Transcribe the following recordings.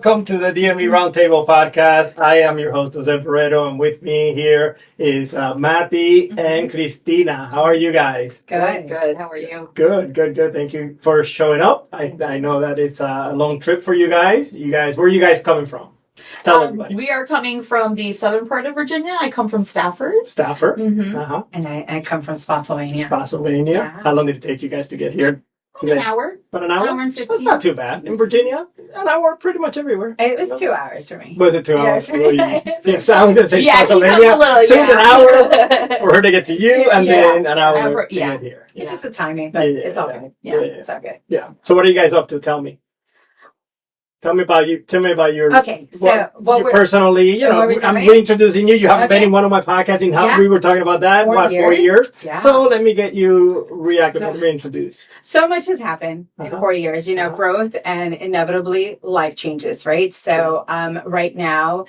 welcome to the DME Roundtable podcast. I am your host, Jose Barreto, and with me here is Maty and Christina. How are you guys? Good. How are you? Good. Thank you for showing up. I know that it's a long trip for you guys. Where are you guys coming from? Tell everybody. We are coming from the southern part of Virginia. I come from Stafford. Mm-hmm. Uh-huh. And I come from Spotsylvania. Yeah. How long did it take you guys to get here? An hour. About an hour? An hour and 15. That's not too bad. In Virginia, an hour pretty much everywhere. It was 2 hours for me. Was it 2 hours? Yes, I was going to say yeah, Pennsylvania. She comes a little, so it was an hour for her to get to you, and then an hour to yeah. get here. It's just the timing, but it's all good. Yeah, it's all good. Yeah. So what are you guys up to? Tell me. Tell me about you. Tell me about your. Okay, so personally, I'm reintroducing you. You haven't been in one of my podcasts in how we were talking about that. 4 years? Yeah. So let me get you reintroduced. So much has happened in 4 years. Growth and inevitably life changes, right? So right now,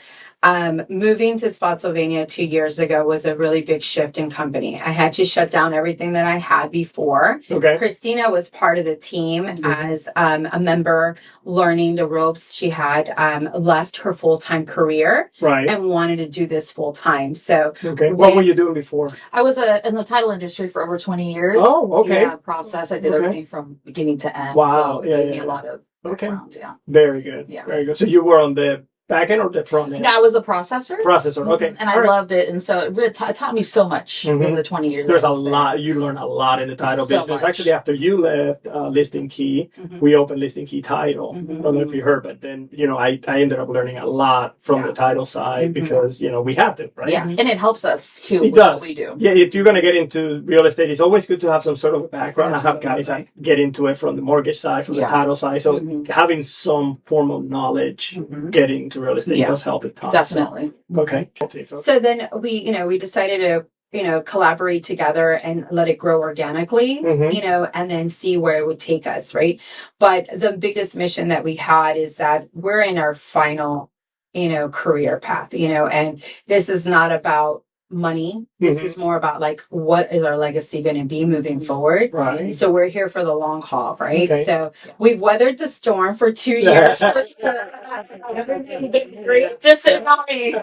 moving to Spotsylvania 2 years ago was a really big shift in company. I had to shut down everything that I had before. Okay. Christina was part of the team as a member, learning the ropes. She had left her full-time career and wanted to do this full-time. So, what were you doing before? I was in the title industry for over 20 years. Oh, okay. Yeah, process. I did everything from beginning to end. Wow. So it gave me a lot of background. Yeah. Very good. Yeah. Very good. So you were on the back end or the front end? No, I was a processor. Okay. And I loved it. And so it really taught me so much in the 20 years. There's a lot. You learn a lot in the title business. Much. Actually, after you left Listing Key, we opened Listing Key Title. I don't know if you heard, but then, I ended up learning a lot from the title side because, we have to, right? Yeah. And it helps us too. It does. What we do. Yeah. If you're going to get into real estate, it's always good to have some sort of a background. Absolutely. I have guys that get into it from the mortgage side, from the title side. So having some form of knowledge getting into real estate does help it. Definitely. So, okay. So then we decided to, collaborate together and let it grow organically, and then see where it would take us. Right. But the biggest mission that we had is that we're in our final, career path, and this is not about money. This is more about what is our legacy going to be moving forward. Right. So we're here for the long haul, right? Okay. So we've weathered the storm for 2 years. This is not me.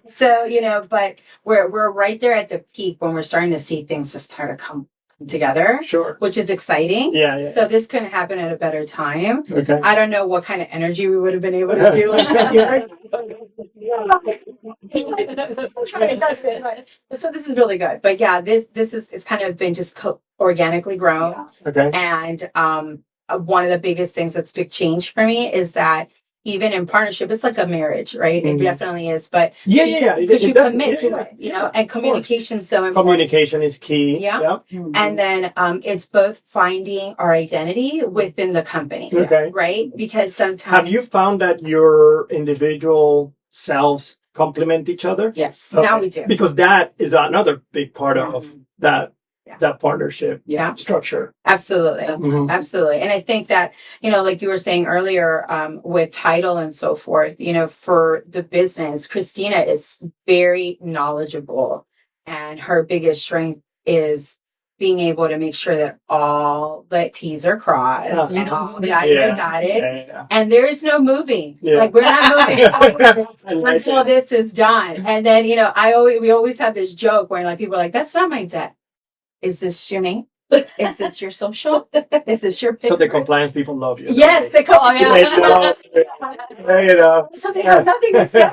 So, but we're right there at the peak when we're starting to see things just start to come together. Sure. Which is exciting. Yeah. So this couldn't happen at a better time. Okay. I don't know what kind of energy we would have been able to do. So this is really good. But yeah, it's kind of been just organically grown. Yeah. Okay. And one of the biggest things that's big change for me is that even in partnership, it's like a marriage, right? It definitely is. But because you commit to it, and communication is so important. Communication is key. Yeah. And then it's both finding our identity within the company. Okay. Right? Because sometimes. Have you found that your individual selves complement each other? Yes. Okay. Now we do. Because that is another big part of that partnership structure. Absolutely. Absolutely. And I think that, like you were saying earlier, with title and so forth, for the business, Christina is very knowledgeable, and her biggest strength is being able to make sure that all the T's are crossed and all the I's are dotted. And there is no moving. Like, we're not moving until this is done. And then, we always have this joke where people are like, that's not my debt. Is this your name? Is this your social? Is this your picture? So the compliance people love you. Yes, they come. So they have nothing to say.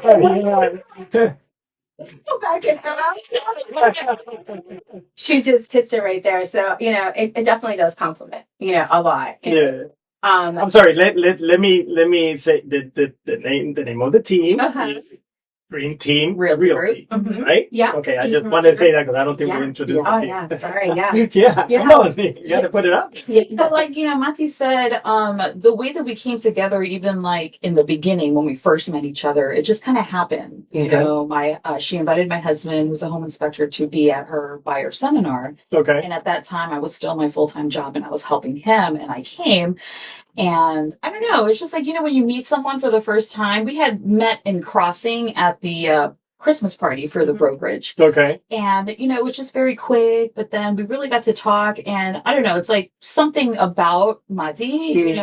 Go back and out. She just hits it right there. So, it definitely does compliment, a lot. I'm sorry. Let me say the name of the team is Green Team Realty, right? Yeah. Okay, I just wanted to say that because I don't think we introduced the team. Yeah, sorry, yeah. Come on, you got to put it up. But Maty said, the way that we came together, even in the beginning when we first met each other, it just kind of happened. She invited my husband, who's a home inspector, to be at her buyer seminar. Okay. And at that time, I was still in my full-time job, and I was helping him, and I came. And I don't know, it's just when you meet someone for the first time, we had met in Crossing at the Christmas party for the brokerage. Okay. And, it was just very quick, but then we really got to talk, and I don't know, it's something about Maty,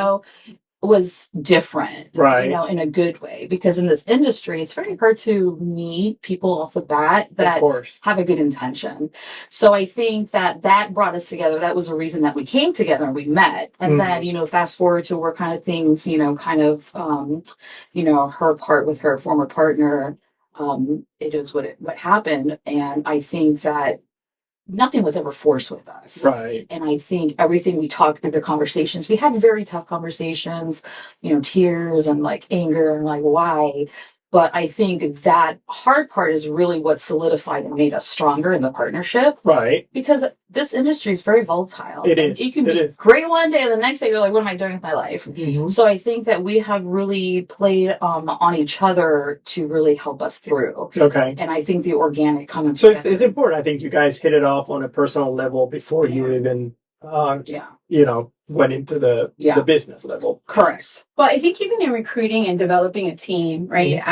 was different, right? You know, in a good way, because in this industry, it's very hard to meet people off the bat that have a good intention. So I think that brought us together. That was a reason that we came together and we met. And then, you know, fast forward to where kind of things, you know, kind of, you know, her part with her former partner, it is what happened. And I think that nothing was ever forced with us. Right. And I think everything we talked through the conversations, we had very tough conversations, you know, tears and like anger and like, why? But I think that hard part is really what solidified and made us stronger in the partnership. Right. Because this industry is very volatile. It is. You can be great one day and the next day you're like, what am I doing with my life? Mm-hmm. So I think that we have really played on each other to really help us through. Okay. And I think the organic coming So it's important. I think you guys hit it off on a personal level before you even you know, went into the business level. Correct. Well, I think even in recruiting and developing a team, right?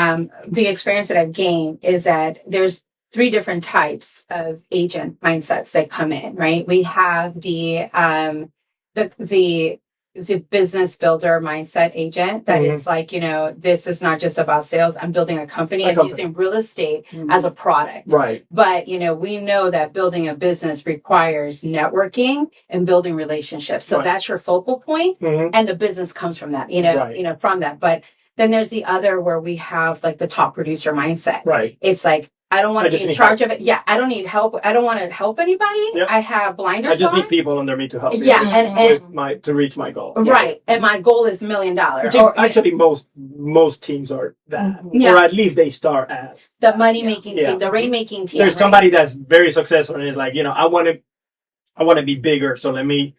The experience that I've gained is that there's 3 different types of agent mindsets that come in, right? We have the business builder mindset agent that it's like, you know, this is not just about sales. I'm building a company. I'm using real estate as a product. Right. But, you know, we know that building a business requires networking and building relationships. So that's your focal point, and the business comes from that, you know, from that. But then there's the other where we have like the top producer mindset. Right. It's like, I don't want to be in charge of it. Yeah, I don't need help. I don't want to help anybody. Yep. I have blinders on. I just need people under me to help. Yeah, and to reach my goal. Right, and my goal is $1 million. Actually, most teams are that, or at least they start as the money making team, the rainmaking team. There's somebody that's very successful and is like, you know, I want to be bigger, so let me,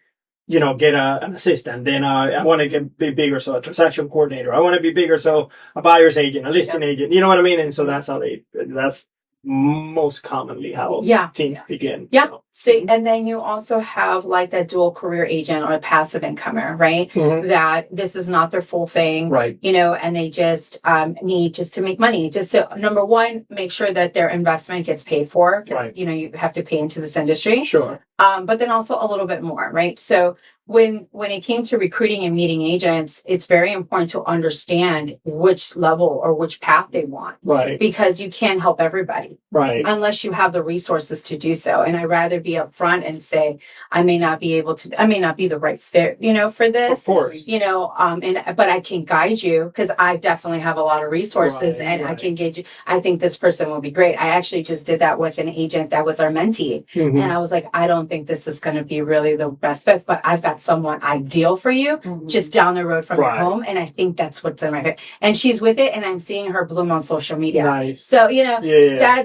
you know, get an assistant. Then I want to be bigger, so a transaction coordinator. I want to be bigger, so a buyer's agent, a listing agent. You know what I mean? And so that's how that's most commonly how teams begin. Yeah. So, and then you also have like that dual career agent or a passive incomer, right? That this is not their full thing, right? You know, and they just need just to make money. Just to, number one, make sure that their investment gets paid for, because you know you have to pay into this industry. Sure. But then also a little bit more, right? So when it came to recruiting and meeting agents, it's very important to understand which level or which path they want. Right. Because you can't help everybody. Right. Unless you have the resources to do so. And I'd rather be upfront and say, I may not be the right fit, you know, for this. Of course. You know, but I can guide you because I definitely have a lot of resources I can get you. I think this person will be great. I actually just did that with an agent that was our mentee. And I was like, I don't think this is going to be really the best fit, but I've got someone ideal for you just down the road from your home. And I think that's what's in my head. And she's with it. And I'm seeing her bloom on social media. Nice. So, you know,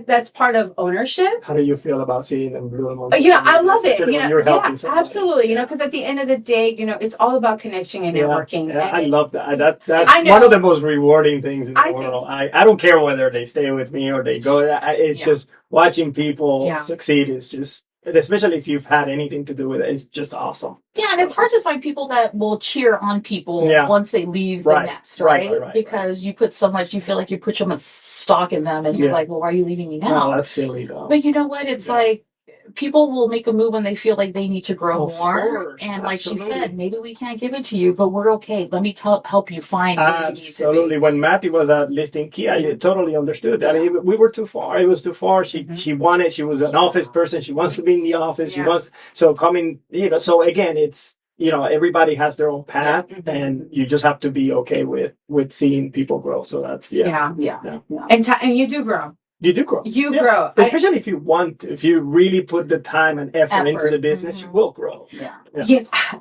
that's part of ownership. How do you feel about seeing them bloom on social media? I love it. You know, you're helping somebody. Absolutely. You know, because at the end of the day, you know, it's all about connection and networking. Yeah, I love that. That's one of the most rewarding things in the world. I don't care whether they stay with me or they go. It's just watching people succeed is just, especially if you've had anything to do with it, it's just awesome. Yeah, and it's hard to find people that will cheer on people once they leave the nest, right? Because you put so much, you feel like you put so much stock in them, and you're like, well, why are you leaving me now? No, that's silly, though. But you know what? It's like, people will make a move when they feel like they need to grow more. And like she said, maybe we can't give it to you, but we're okay. Let me help you find where you need to be. When Maty was at Listing Key, I totally understood that. I mean, we were too far. It was too far. She was an office person. She wants to be in the office. She wants, so coming, you know, so again, it's, you know, everybody has their own path and you just have to be okay with seeing people grow. So that's, And you do grow. You do grow. You grow. Especially if you really put the time and effort into the business, you will grow.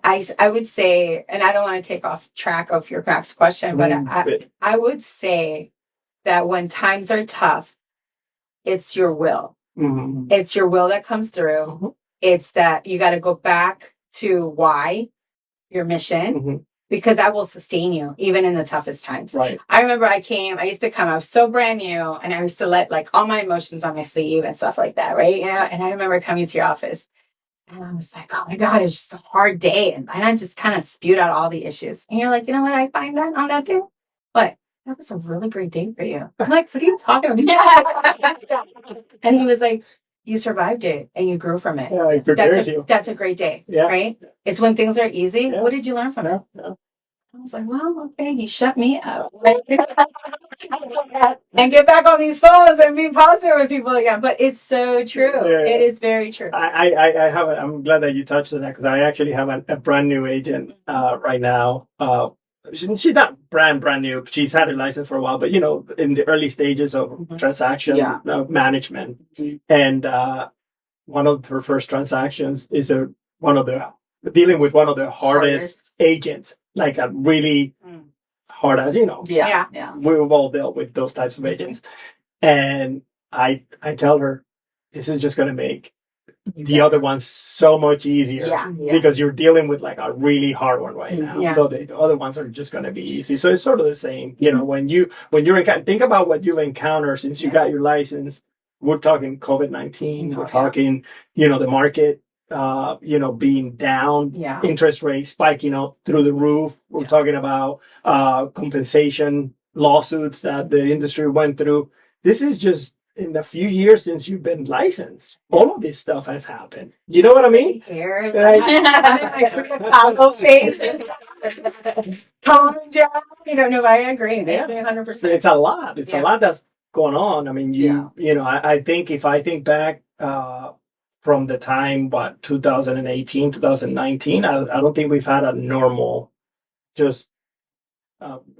I would say, and I don't want to take off track of your next question, but I would say that when times are tough, it's your will. It's your will that comes through. It's that you got to go back to why, your mission. Because that will sustain you even in the toughest times. Right. I remember I used to come, I was so brand new and I used to let like all my emotions on my sleeve and stuff like that. Right. You know, and I remember coming to your office and I was like, oh my God, it's just a hard day. And I just kind of spewed out all the issues. And you're like, you know what? I find that on that day. But that was a really great day for you. I'm like, what are you talking about? And he was like, you survived it and you grew from it. Yeah, it prepares you. That's a great day, right? It's when things are easy. What did you learn from it? I was like, well, okay, he shut me up. And get back on these phones and be positive with people again. But it's so true. Yeah. It is very true. I have. I'm glad that you touched on that because I actually have a brand new agent right now. She's not brand new. She's had a license for a while, but in the early stages of transaction management, and one of her first transactions is dealing with one of the hardest agents, like a really hard as Yeah. We've all dealt with those types of agents, and I tell her this is just going to make the other ones so much easier because you're dealing with like a really hard one right now. Yeah. So the other ones are just going to be easy. So it's sort of the same, when you're think about what you've encountered since you got your license. We're talking COVID-19. We're talking, the market, being down, interest rates spiking up through the roof. We're talking about compensation lawsuits that the industry went through. This is just in the few years since you've been licensed. All of this stuff has happened. You know what I mean? Here's my Chicago face. Calm down. No, I agree. Yeah. 100%. It's a lot. It's a lot that's going on. I mean, I think if I think back from the time, 2018, 2019, I don't think we've had a normal, just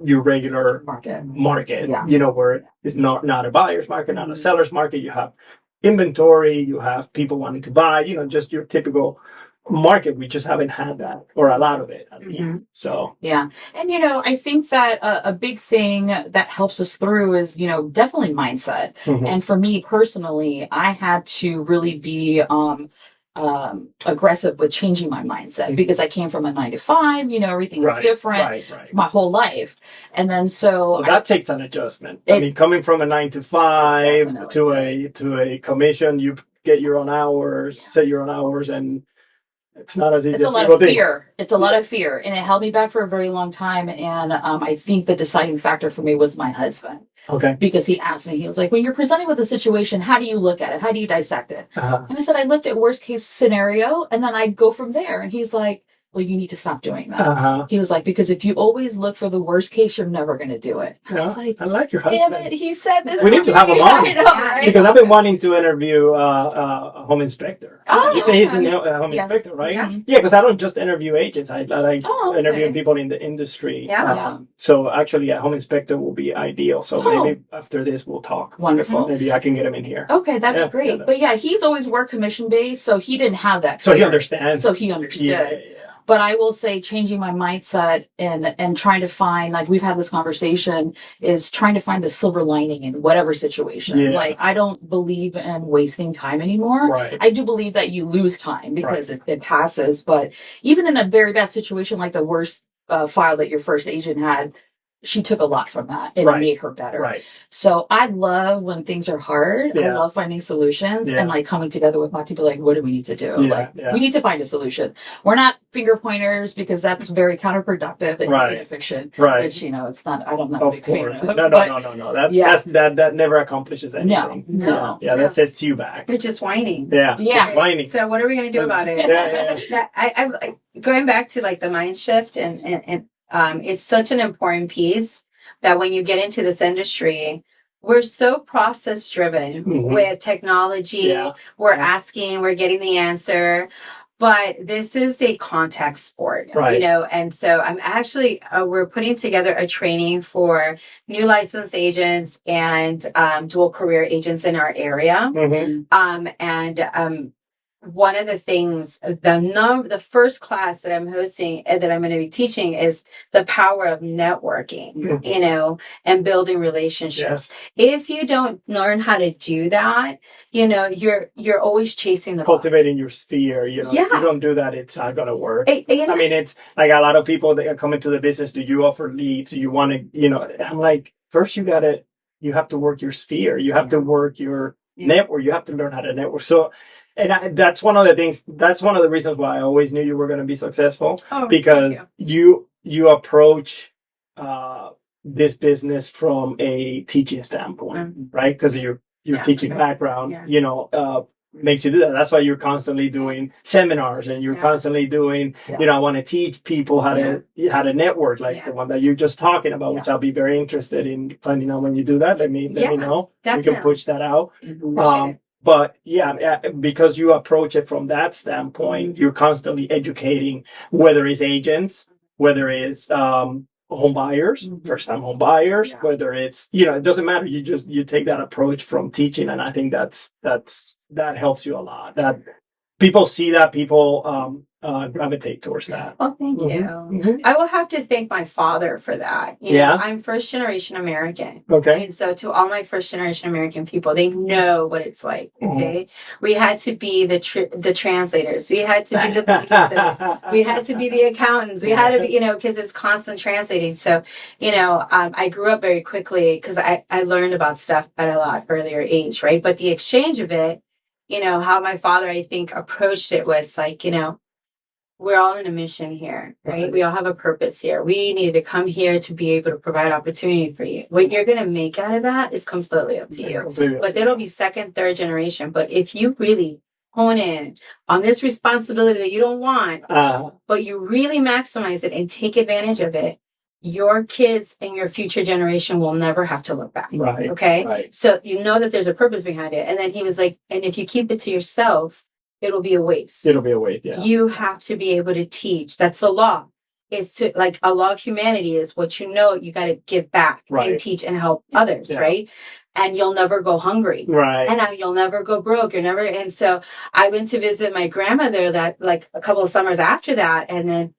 your regular market, where it's not a buyer's market, not a seller's market. You have inventory, you have people wanting to buy, just your typical market. We just haven't had that, or a lot of it at least. So and I think that a big thing that helps us through is definitely mindset. And for me personally, I had to really be aggressive with changing my mindset because I came from a 9 to 5. Everything is different my whole life, and then that takes an adjustment. I mean, coming from a 9 to 5 to a commission, you get your own hours, set your own hours, and it's not as easy. It's a lot of fear. It's a lot of fear, and it held me back for a very long time. And I think the deciding factor for me was my husband. Okay. Because he asked me, he was like, when you're presented with a situation, how do you look at it? How do you dissect it? And I said, I looked at worst case scenario, and then I go from there. And he's like, well, you need to stop doing that. He was like, because if you always look for the worst case, you're never going to do it. I was like, I like your husband. Damn it, he said this. We need to have him on. I know, right? Because I've been wanting to interview a home inspector. You say he's a home inspector, right? Yeah, because I don't just interview agents. I like interviewing people in the industry. So actually, a home inspector will be ideal. So maybe after this, we'll talk. Wonderful. Maybe I can get him in here. Okay, that'd be great. But he's always worked commission based, so he didn't have that. So he understands. So he understood. But I will say changing my mindset and trying to find, like we've had this conversation, is trying to find the silver lining in whatever situation. Like I don't believe in wasting time anymore. Right. I do believe that you lose time because it passes. But even in a very bad situation, like the worst file that your first agent had, she took a lot from that and it made her better. Right. So I love when things are hard. I love finding solutions and like coming together with Maty to be like, what do we need to do? We need to find a solution. We're not finger pointers because that's very counterproductive and inefficient. Right. Which, it's not, I'm not a big fan of. No. That never accomplishes anything. No. That sets you back. You're just whining. Just whining. So what are we going to do about it? I'm going back to like the mind shift and it's such an important piece that when you get into this industry, we're so process driven with technology. We're asking, we're getting the answer, but this is a contact sport, and so I'm actually, we're putting together a training for new licensed agents and dual career agents in our area. One of the things, the first class that I'm hosting, that I'm going to be teaching, is the power of networking, and building relationships. If you don't learn how to do that, you're always chasing the cultivating your sphere. If you don't do that, it's not going to work. I mean, it's like a lot of people that are coming to the business. Do you offer leads? Do you want to, I'm like, first you have to work your sphere. You have to work your network. You have to learn how to network. So, and that's one of the things. That's one of the reasons why I always knew you were going to be successful, because you approach this business from a teaching standpoint, right? Because your teaching background, makes you do that. That's why you're constantly doing seminars and you're constantly doing, I want to teach people how to network, like the one that you're just talking about, which I'll be very interested in finding out when you do that. Let me know. Definitely. We can push that out. But because you approach it from that standpoint, you're constantly educating, whether it's agents, whether it's home buyers, first time home buyers, whether it's, it doesn't matter. You take that approach from teaching. And I think that helps you a lot. That people see that, people gravitate towards that. Oh, thank you. I will have to thank my father for that. You know, I'm first generation American. Okay. And so to all my first generation American people, they know what it's like. Okay. We had to be the translators. We had to be the babysitters. We had to be the accountants. We had to be, because it was constant translating. So, I grew up very quickly because I learned about stuff at a lot earlier age, right? But the exchange of it, how my father, I think, approached it was like, we're all in a mission here, right? We all have a purpose here. We need to come here to be able to provide opportunity for you. What you're going to make out of that is completely up to you. But it'll be second, third generation. But if you really hone in on this responsibility that you don't want, but you really maximize it and take advantage of it, your kids and your future generation will never have to look back. Right. Okay. Right. So that there's a purpose behind it. And then he was like, and if you keep it to yourself, it'll be a waste. It'll be a waste, yeah. You have to be able to teach. That's the law. Is to, like, a law of humanity is what you got to give back and teach and help others, right? And you'll never go hungry. Right. And you'll never go broke. And so I went to visit my grandmother that, like, a couple of summers after that. And then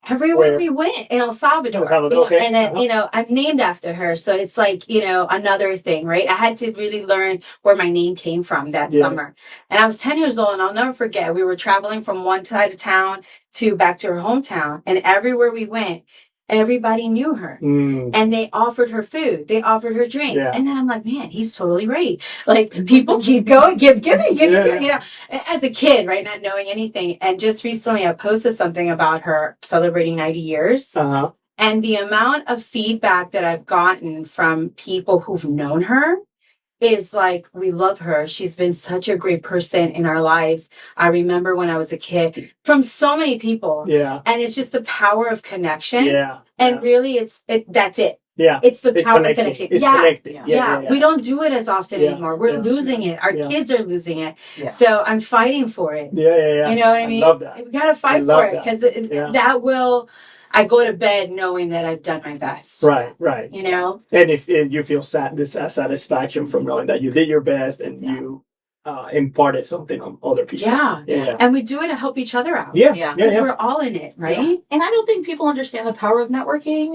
everywhere we went in El Salvador, and then, I'm named after her. So it's like, another thing, right? I had to really learn where my name came from that summer. And I was 10 years old, and I'll never forget. We were traveling from one side of town to back to her hometown. And everywhere we went, everybody knew her. And they offered her food. They offered her drinks. And then I'm like, man, he's totally right. Like, people keep going, give, as a kid, right? Not knowing anything. And just recently I posted something about her celebrating 90 years. And the amount of feedback that I've gotten from people who've known her is like, we love her. She's been such a great person in our lives. I remember when I was a kid, from so many people. Yeah. And it's just the power of connection. Yeah. And really that's it. Yeah. It's the power of connection. It's connecting. Yeah. We don't do it as often anymore. We're losing it. Our kids are losing it. Yeah. So I'm fighting for it. Yeah. You know what I mean? I love that. We got to fight for it because that will... I go to bed knowing that I've done my best. Right. And if you feel satisfaction from knowing that you did your best and you imparted something on other people. Yeah. And we do it to help each other out. Yeah. Because we're all in it, right? Yeah. And I don't think people understand the power of networking.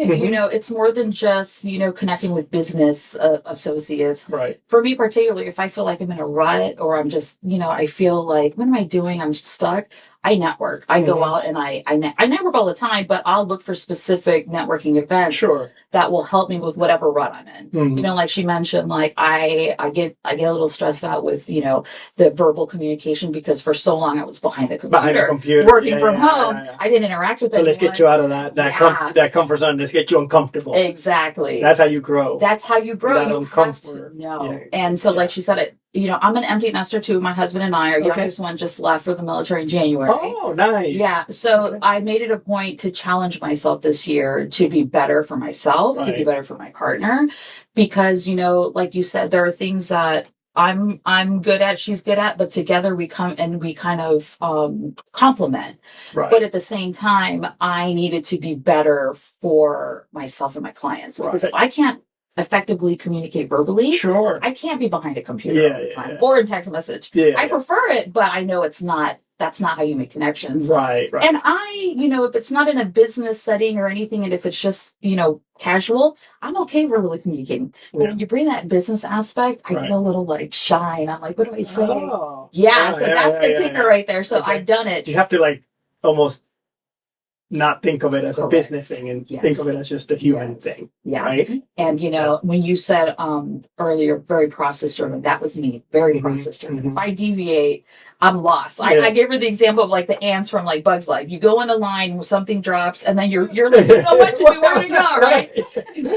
It's more than just, connecting with business associates. Right. For me particularly, if I feel like I'm in a rut or I'm just, I feel like, what am I doing? I'm stuck. I network. I go out and I network all the time, but I'll look for specific networking events that will help me with whatever rut I'm in. Like she mentioned, like I get a little stressed out with, the verbal communication because for so long I was behind the computer. Working from home. I didn't interact with anyone. So let's get you out of that comfort zone. Let's get you uncomfortable. Exactly. That's how you grow. You have to know. And so like she said, I'm an empty nester too. My husband and I, our youngest one just left for the military in January. Oh, nice. Yeah. So I made it a point to challenge myself this year to be better for myself, to be better for my partner. Because, like you said, there are things that I'm good at, she's good at, but together we come and we kind of complement. Right. But at the same time, I needed to be better for myself and my clients. Because if I can't effectively communicate verbally, I can't be behind a computer all the time or in text message. I prefer it, but I know that's not how you make connections. Right. And if it's not in a business setting or anything, and if it's just, casual, I'm okay verbally communicating. But when you bring that business aspect, I get a little shy and I'm like, what do I say? So that's the kicker right there. So I've done it. You have to almost not think of it as a business thing and think of it as just a human thing. Yeah. Right. And, when you said earlier, very process driven, that was me, very process driven. If I deviate, I'm lost. I gave her the example of the ants from Bug's Life. You go in a line, something drops, and then you're like, you know what to do, where to go, right?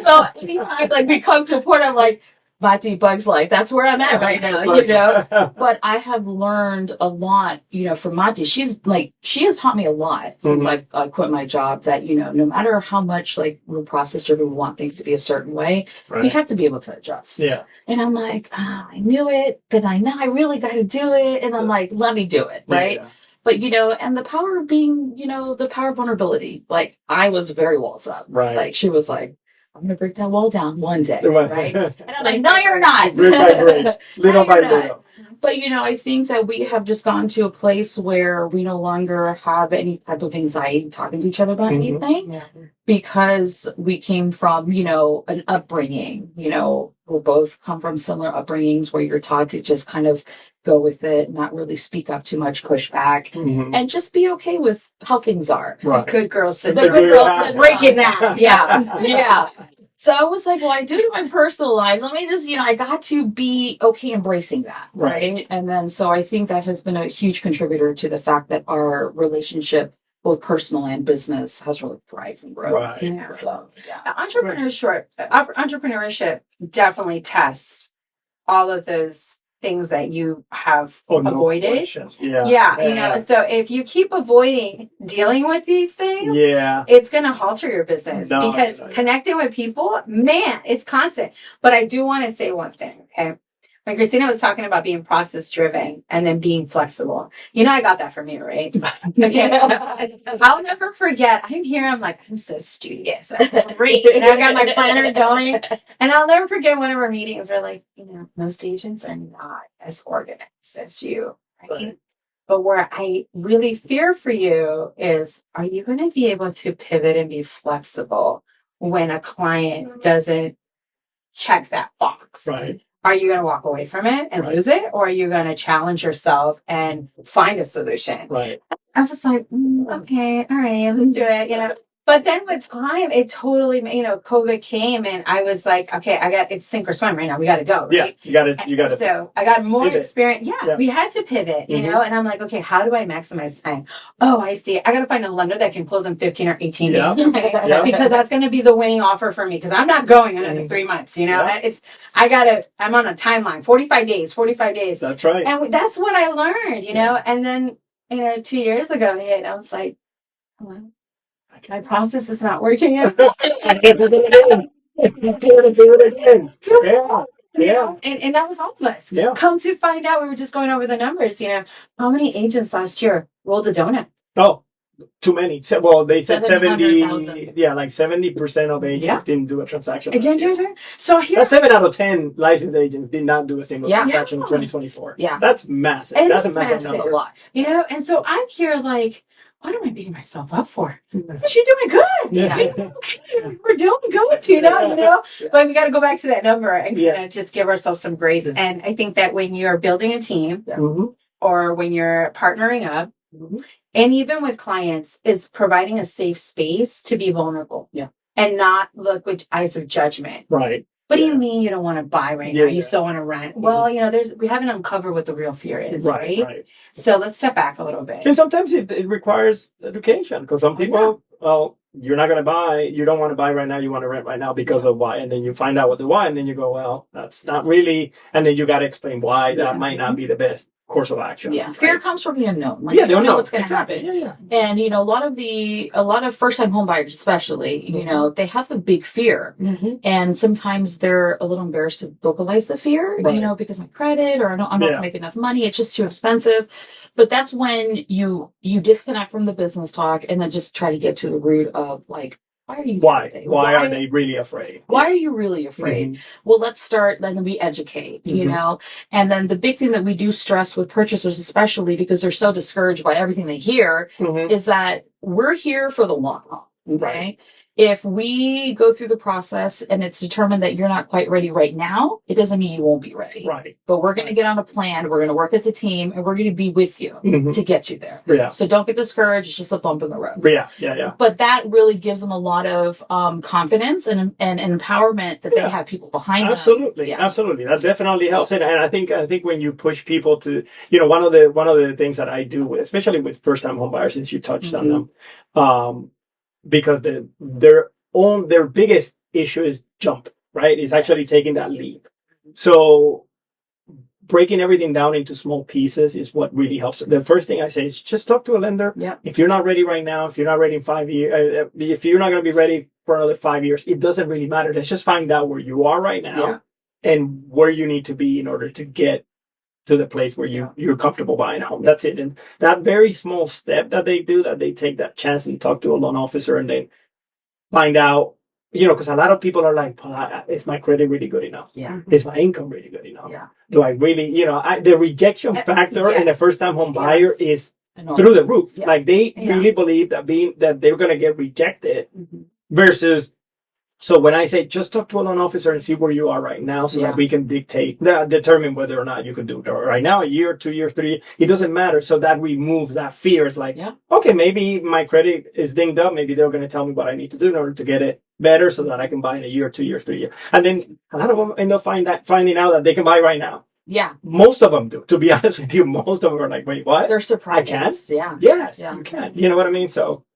So anytime we come to a point, I'm like, Maty Bugs Life. That's where I'm at right now, you know. But I have learned a lot, you know, from Maty. She has taught me a lot since I've quit my job that, you know, no matter how much like we're process driven, we want things to be a certain way, we have to be able to adjust. Yeah. And I'm like, I knew it, but I know I really got to do it. And I'm like, let me do it. Right. Yeah. But, you know, and the power of being, you know, the power of vulnerability. Like I was very walls up. Right. Like she was like, I'm going to break that wall down one day. Right. And I'm like, no, you're not. Brick by brick. Little by little. But, you know, I think that we have just gotten to a place where we no longer have any type of anxiety talking to each other about anything because we came from, you know, an upbringing, you know, we both come from similar upbringings where you're taught to just kind of go with it, not really speak up too much, push back, and just be okay with how things are. Right. Good girls said, the good girls said, breaking that. Yeah. Yeah. So I was like, well, I do it in my personal life. Let me just, you know, I got to be okay embracing that. Right. And then, so I think that has been a huge contributor to the fact that our relationship, both personal and business, has really thrived and grown. Right. Yeah. So, yeah. Entrepreneurship definitely tests all of those things that you have avoided. Yeah, you know, so if you keep avoiding dealing with these things, it's going to halter your business because connecting with people, man, it's constant. But I do want to say one thing, okay? When Christina was talking about being process driven and then being flexible, you know, I got that from you, right? Okay. I'll never forget. I'm here. I'm like, I'm so studious. I'm great. And I got my planner going. And I'll never forget one of our meetings. We're like, you know, most agents are not as organized as you, right? But where I really fear for you is, are you going to be able to pivot and be flexible when a client doesn't check that box? Right. Are you going to walk away from it and lose it? Or are you going to challenge yourself and find a solution? Right. I was like, okay, all right, I'm going to do it, you know. But then with time, it totally, you know, COVID came and I was like, okay, it's sink or swim right now. We got to go, right? Yeah, you got to. So I got more pivot. experience. Yeah, we had to pivot, you know, and I'm like, okay, how do I maximize time? Oh, I see. I got to find a lender that can close in 15 or 18 days. Okay? Because that's going to be the winning offer for me because I'm not going another 3 months, you know. I'm on a timeline, 45 days. That's right. And that's what I learned, you know, and then, you know, 2 years ago, I was like, hello. My process is not working yet. Do it again. Yeah. And that was all of us. Yeah. Come to find out, we were just going over the numbers, you know, how many agents last year rolled a donut? Oh, too many. Well, they said 70, 700,000. like 70% of agents didn't do a transaction. So here, that's 7 out of 10 licensed agents did not do a single transaction in 2024. Yeah. That's massive. That's a massive number. A lot. You know, and so I'm here like, what am I beating myself up for? Because you're doing good. Yeah. You know, okay, we're doing good, you know. But we got to go back to that number and kind of just give ourselves some grace. And I think that when you're building a team or when you're partnering up, and even with clients, is providing a safe space to be vulnerable and not look with eyes of judgment. Right. What do you mean you don't want to buy right now? You still want to rent? Well, you know, we haven't uncovered what the real fear is, right? So let's step back a little bit. And sometimes it requires education because some people, well, you're not going to buy, you don't want to buy right now, you want to rent right now because of why. And then you find out what the why, and then you go, well, that's not really, and then you got to explain why that might not be the best course of action. Yeah. Right? Fear comes from the unknown. Like, you don't know what's going to happen. Yeah. And, you know, a lot of first time home buyers, especially, you know, they have a big fear. And sometimes they're a little embarrassed to vocalize the fear, you know, because my credit or I'm not going to make enough money. It's just too expensive. But that's when you disconnect from the business talk and then just try to get to the root of like, why are you Why are they really afraid? Why are you really afraid? Well, let's start, then we educate, you know? And then the big thing that we do stress with purchasers, especially because they're so discouraged by everything they hear, is that we're here for the long haul. Okay. If we go through the process and it's determined that you're not quite ready right now, it doesn't mean you won't be ready. Right. But we're going to get on a plan. We're going to work as a team and we're going to be with you to get you there. Yeah. So don't get discouraged. It's just a bump in the road. Yeah. But that really gives them a lot of confidence and empowerment that they have people behind them. Absolutely. That definitely helps. And I think when you push people to, you know, one of the things that I do, especially with first time home buyers, since you touched on them, because their biggest issue is jump, right? It's actually taking that leap. So breaking everything down into small pieces is what really helps. The first thing I say is just talk to a lender. Yeah. If you're not ready right now, if you're not ready in 5 years, if you're not going to be ready for another 5 years, it doesn't really matter. Let's just find out where you are right now and where you need to be in order to get to the place where you're comfortable buying a home. That's it. And that very small step that they do, that they take that chance and talk to a loan officer and then find out, because a lot of people are like, is my credit really good enough? Yeah. Is my income really good enough? Yeah. Do I really, the rejection factor in a first time home buyer is through the roof. Yeah. Like they really believe that they're going to get rejected versus, so when I say just talk to a loan officer and see where you are right now so that we can determine whether or not you can do it right now, a year, 2 years, 3 years, it doesn't matter. So that removes that fear. It's like, okay, maybe my credit is dinged up. Maybe they're going to tell me what I need to do in order to get it better so that I can buy in a year, 2 years, 3 years. And then a lot of them end up finding out that they can buy right now. Yeah. Most of them do. To be honest with you, most of them are like, wait, what? They're surprised. I can? Yeah. Yes, you can. You know what I mean? So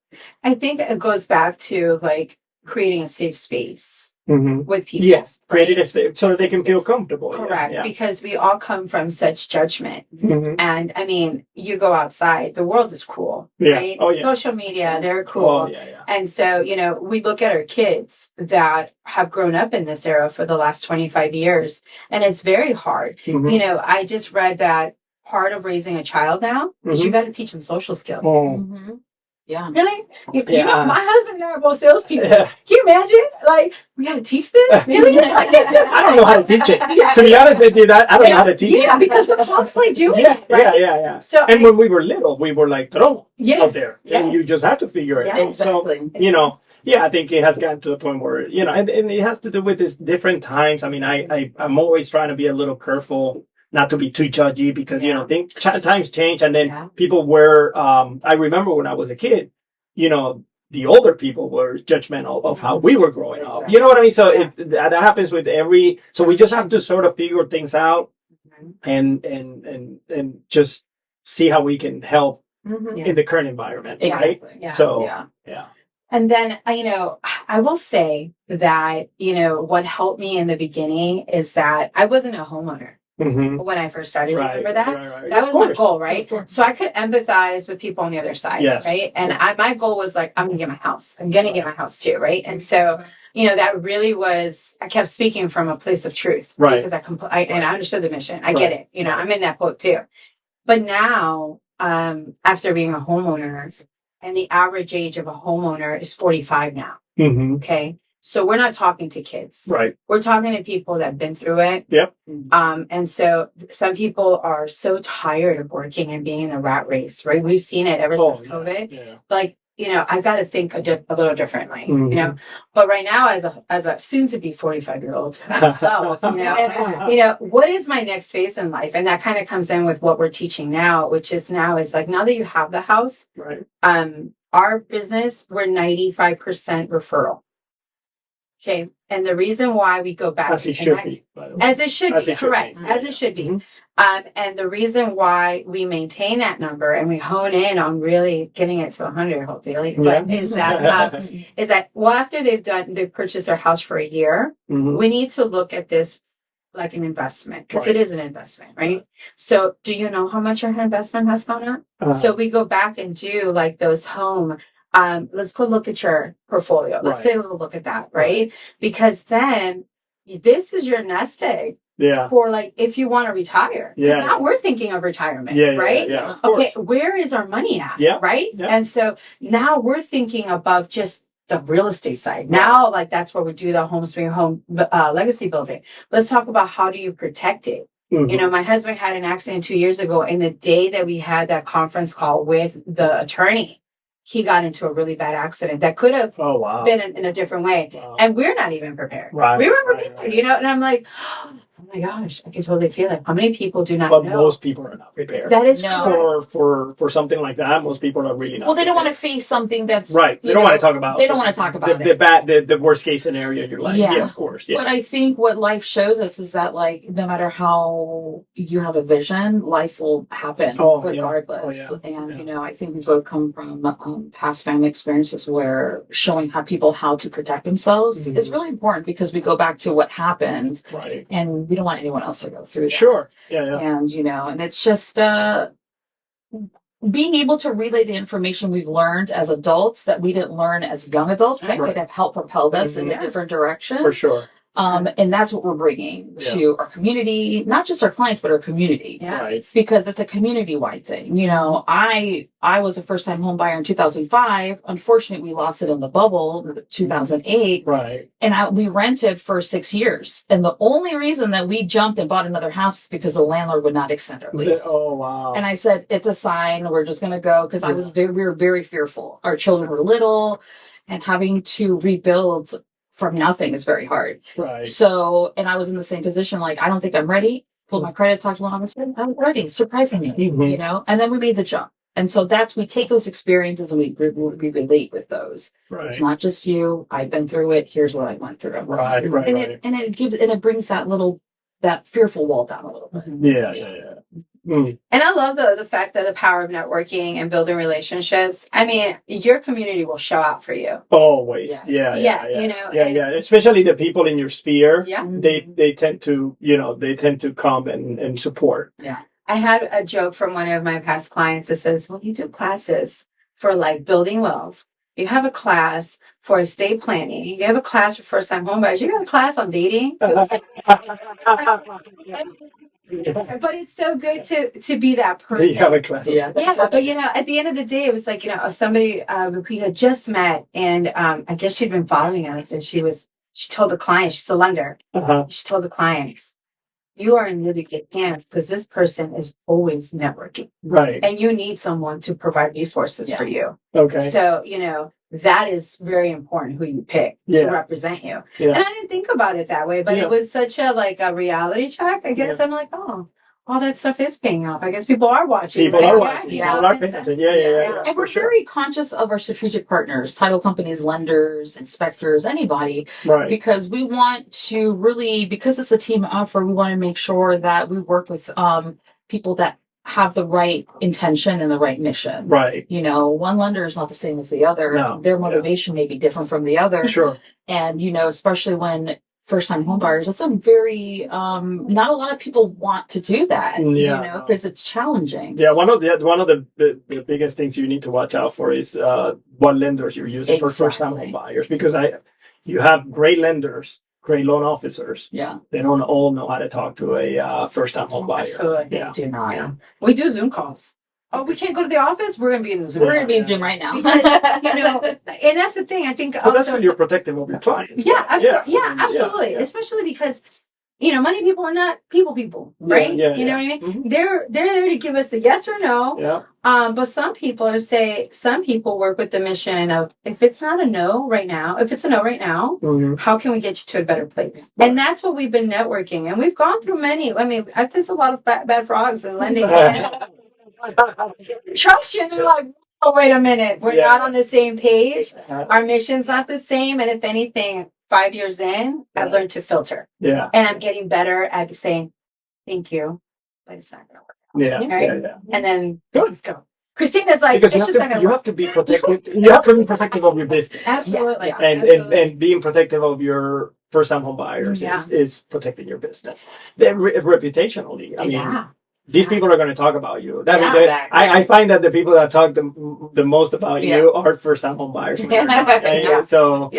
I think it goes back to like creating a safe space with people. Yes, right? create it so that they can feel comfortable. Correct. Yeah. Because we all come from such judgment. And I mean, you go outside, the world is cruel, right? Oh, yeah. Social media, they're cruel. Oh, yeah. And so, we look at our kids that have grown up in this era for the last 25 years, and it's very hard. I just read that part of raising a child now is you got to teach them social skills. Yeah. Really? My husband and I are both salespeople. Can you imagine? Like, we got to teach this? Really? Like, it's just, I don't know how to teach it. To be honest with you, I don't know how to teach it. Yeah, because we're constantly doing it. Right? Yeah. So, and when we were little, we were like thrown out there. Yes. And you just had to figure it out. Exactly. So, I think it has gotten to the point where, and it has to do with this different times. I mean, I'm always trying to be a little careful not to be too judgy because, times change. And then people were, I remember when I was a kid, the older people were judgmental of how we were growing up. You know what I mean? So that happens with so we just have to sort of figure things out and just see how we can help in the current environment. Exactly. Right? Yeah. So, And then, I will say that, what helped me in the beginning is that I wasn't a homeowner. When I first started. Remember that? Right. That was my goal, right? So I could empathize with people on the other side, right? And my goal was like, I'm going to get my house. I'm going to get my house too, right? And so, that really was, I kept speaking from a place of truth. Right. Because I understood the mission. I get it. I'm in that boat too. But now, after being a homeowner, and the average age of a homeowner is 45 now. Okay. So we're not talking to kids. Right. We're talking to people that have been through it. Yep. And so some people are so tired of working and being in a rat race, right? We've seen it ever since COVID. Yeah. Like, I've got to think a little differently, But right now, as a soon-to-be 45-year-old myself, what is my next phase in life? And that kind of comes in with what we're teaching now, which is now that you have the house, right? Our business, we're 95% referral. Okay. And the reason why we go back as it should be, as it should be, correct, as it should be. And the reason why we maintain that number and we hone in on really getting it to 100, hopefully, is that after they've purchased their house for a year, we need to look at this like an investment because it is an investment, right? So do you know how much our investment has gone up? So we go back and do like those home. Let's go look at your portfolio. Let's take a little look at that, right? Because then this is your nest egg for like if you want to retire. Because now we're thinking of retirement, right? Yeah, okay, where is our money at? Right? And so now we're thinking above just the real estate side. Now, like that's where we do the home sweet home legacy building. Let's talk about how do you protect it. My husband had an accident 2 years ago, and the day that we had that conference call with the attorney, he got into a really bad accident that could have been in a different way. Wow. And we're not even prepared. Right, we weren't prepared, and I'm like, oh my gosh, I can totally feel it. How many people do not know? But most people are not prepared. That is for something like that. Most people are really not. Well, they don't want to face something that's right. They don't want to talk about. They don't want to talk about the worst case scenario in your life. Yeah, of course. Yeah. But I think what life shows us is that like no matter how you have a vision, life will happen regardless. And I think we both come from past family experiences where showing people how to protect themselves is really important because we go back to what happened, right? And we don't want anyone else to go through that. Sure. Yeah. And, and it's just, being able to relay the information we've learned as adults that we didn't learn as young adults that could have helped propelled us in a different direction. For sure. And that's what we're bringing to our community, not just our clients, but our community. Yeah. Right. Because it's a community-wide thing. I was a first-time home buyer in 2005. Unfortunately, we lost it in the bubble, 2008. Right. And we rented for 6 years. And the only reason that we jumped and bought another house is because the landlord would not extend our lease. Oh, wow. And I said, it's a sign. We're just going to go. Because we were very fearful. Our children were little, and having to rebuild from nothing is very hard. Right. So, and I was in the same position, like, I don't think I'm ready. Pulled my credit, talked to law, and said, I'm ready, surprisingly, and then we made the jump. And so we take those experiences and we relate with those. Right. It's not just you. I've been through it. Here's what I went through. Right. And it brings that fearful wall down a little bit. Yeah. Mm. And I love the fact that the power of networking and building relationships. I mean, your community will show out for you. Always. Yes. Yeah. Especially the people in your sphere. Yeah. They tend to come and support. Yeah. I had a joke from one of my past clients that says, well, you do classes for like building wealth. You have a class for estate planning. You have a class for first-time homebuyers. You have a class on dating. But it's so good to be that person. You have a class. Yeah, but at the end of the day, it was like, somebody we had just met, and I guess she'd been following us, and she told the client, she's a lender. She told the clients, you are in really good hands because this person is always networking. Right. And you need someone to provide resources for you. Okay. So, that is very important who you pick to represent you. Yeah. And I didn't think about it that way, but it was such a reality check. I guess I'm like, oh, all that stuff is paying off. I guess people are watching. People are watching. Yeah. People are paying attention. Yeah. And we're very conscious of our strategic partners, title companies, lenders, inspectors, anybody. Right. Because we want to really, because it's a team effort, we want to make sure that we work with people that have the right intention and the right mission. Right. One lender is not the same as the other. No. Their motivation may be different from the other. Sure. And, especially when first-time homebuyers, that's a very, not a lot of people want to do that, because it's challenging. Yeah. One of the biggest things you need to watch out for is what lenders you're using for first-time homebuyers, because you have great lenders, great loan officers. Yeah. They don't all know how to talk to a first-time home buyer. Absolutely. Yeah. Do not. Yeah. We do Zoom calls. Oh, we can't go to the office? We're going to be in the Zoom. We're going to be in Zoom right now. Because, and that's the thing. I think But that's when you're protective of your client. Yeah, absolutely. Yeah. Absolutely. Yeah. Especially because, money people are not people, right? Yeah, you know what I mean? Mm-hmm. They're there to give us the yes or no. Yeah. But some people work with the mission of, if it's not a no right now, if it's a no right now, how can we get you to a better place? And that's what we've been networking. And we've gone through many. I mean, I've kissed a lot of bad frogs in lending. Trust you. And they're like, oh, wait a minute. We're not on the same page. Our mission's not the same. And if anything, 5 years in, I've learned to filter. Yeah. And I'm getting better at saying, thank you, but it's not going to work out. Yeah. Yeah. And then Good. go. Christina's like, Because it's just not going to you work. have to be protective. You have to be protective of your business. Absolutely. Yeah. And being protective of your first-time home buyers is protecting your business. Reputationally, I mean, these people are going to talk about you. I find that the people that talk the most about you are first-time home buyers. So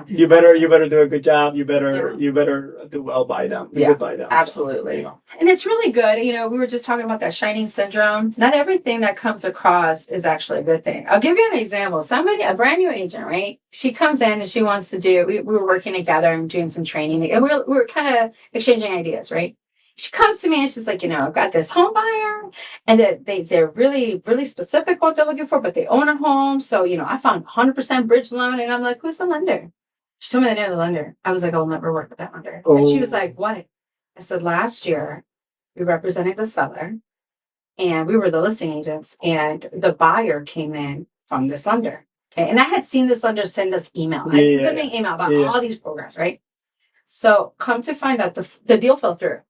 you better do a good job. You better do well by them. Do good by them. Absolutely. So, And it's really good. We were just talking about that shining syndrome. Not everything that comes across is actually a good thing. I'll give you an example. A brand new agent, right? She comes in and she wants to we were working together and doing some training, and we were kind of exchanging ideas, right? She comes to me and she's like, I've got this home buyer, and they're really, really specific what they're looking for, but they own a home. So, I found 100% bridge loan, and I'm like, who's the lender? She told me the name of the lender. I was like, I'll never work with that lender. Oh. And she was like, what? I said, last year we represented the seller and we were the listing agents, and the buyer came in from this lender. Okay. And I had seen this lender send us email. I sent an email about all these programs, right? So come to find out the deal fell through.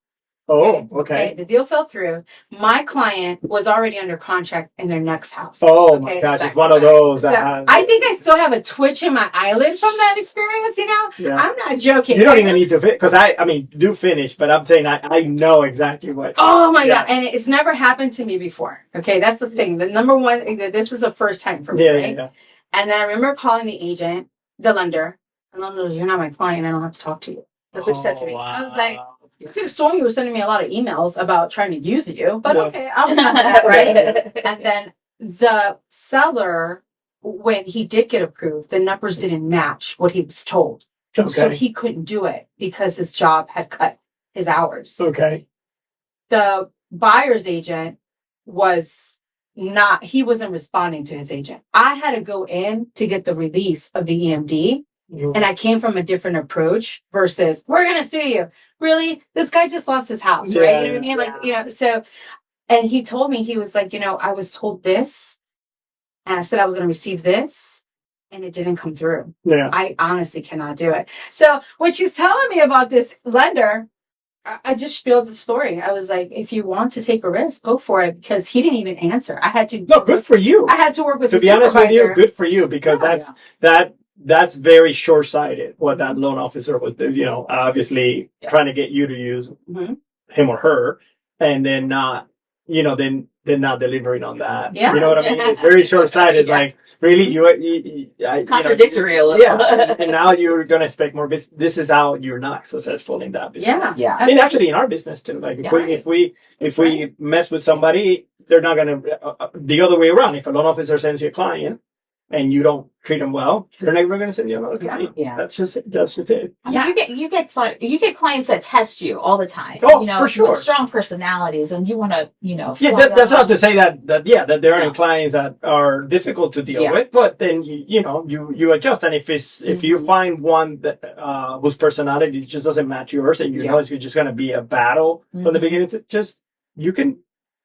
Oh, okay. The deal fell through. My client was already under contract in their next house. Oh my gosh, it's one of those So that has. I think I still have a twitch in my eyelid from that experience. Yeah. I'm not joking. You don't even need to fit because I mean, do finish, but I'm saying I know exactly what. Oh my God. And it's never happened to me before. Okay. That's the thing. The number one thing that this was the first time for me. Right? Yeah. And then I remember calling the agent, the lender, and the lender goes, "You're not my client. I don't have to talk to you." That's what she said to me. Wow. I was like, you could have sworn you were sending me a lot of emails about trying to use you, but okay, I'll remember that, right? And then the seller, when he did get approved, the numbers didn't match what he was told. Okay. So he couldn't do it because his job had cut his hours. Okay. The buyer's agent he wasn't responding to his agent. I had to go in to get the release of the EMD. And I came from a different approach versus, we're going to sue you. Really? This guy just lost his house, right? You know what I mean? So, and he told me, he was like, I was told this, and I said I was going to receive this, and it didn't come through. Yeah. I honestly cannot do it. So when she's telling me about this lender, I just spilled the story. I was like, if you want to take a risk, go for it, because he didn't even answer. I had to. No, good for you. I had to work with to the be honest with you, supervisor. good for you, because that's very short-sighted what that loan officer was doing. Obviously trying to get you to use him or her, and then not, then not delivering on that. Yeah. You know what I mean? It's very short-sighted. It's like, really, it's contradictory a little. Yeah, and now you're gonna expect more business. This is how you're not successful in that business. Yeah. I mean, actually, in our business too. Like, if we mess with somebody, they're not gonna. The other way around. If a loan officer sends you a client and you don't treat them well, they're never going to send you another client. Yeah. That's just it. Yeah. You get clients that test you all the time. Oh, for sure. With strong personalities, and you want to, Yeah, that's not to say that there aren't clients that are difficult to deal with, but then you adjust. And if you find one that whose personality just doesn't match yours, and it's just going to be a battle from the beginning, you can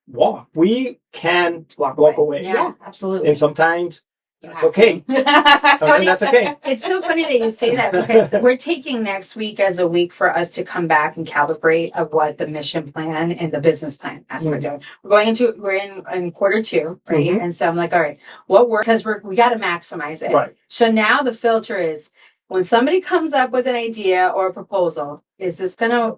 walk. We can walk away. Yeah, absolutely. And sometimes. That's okay. That's okay. It's so funny that you say that, because we're taking next week as a week for us to come back and calibrate of what the mission plan and the business plan as we're doing. We're in quarter 2, right? And so I'm like, all right, what works? Because we got to maximize it. Right. So now the filter is, when somebody comes up with an idea or a proposal, is this going to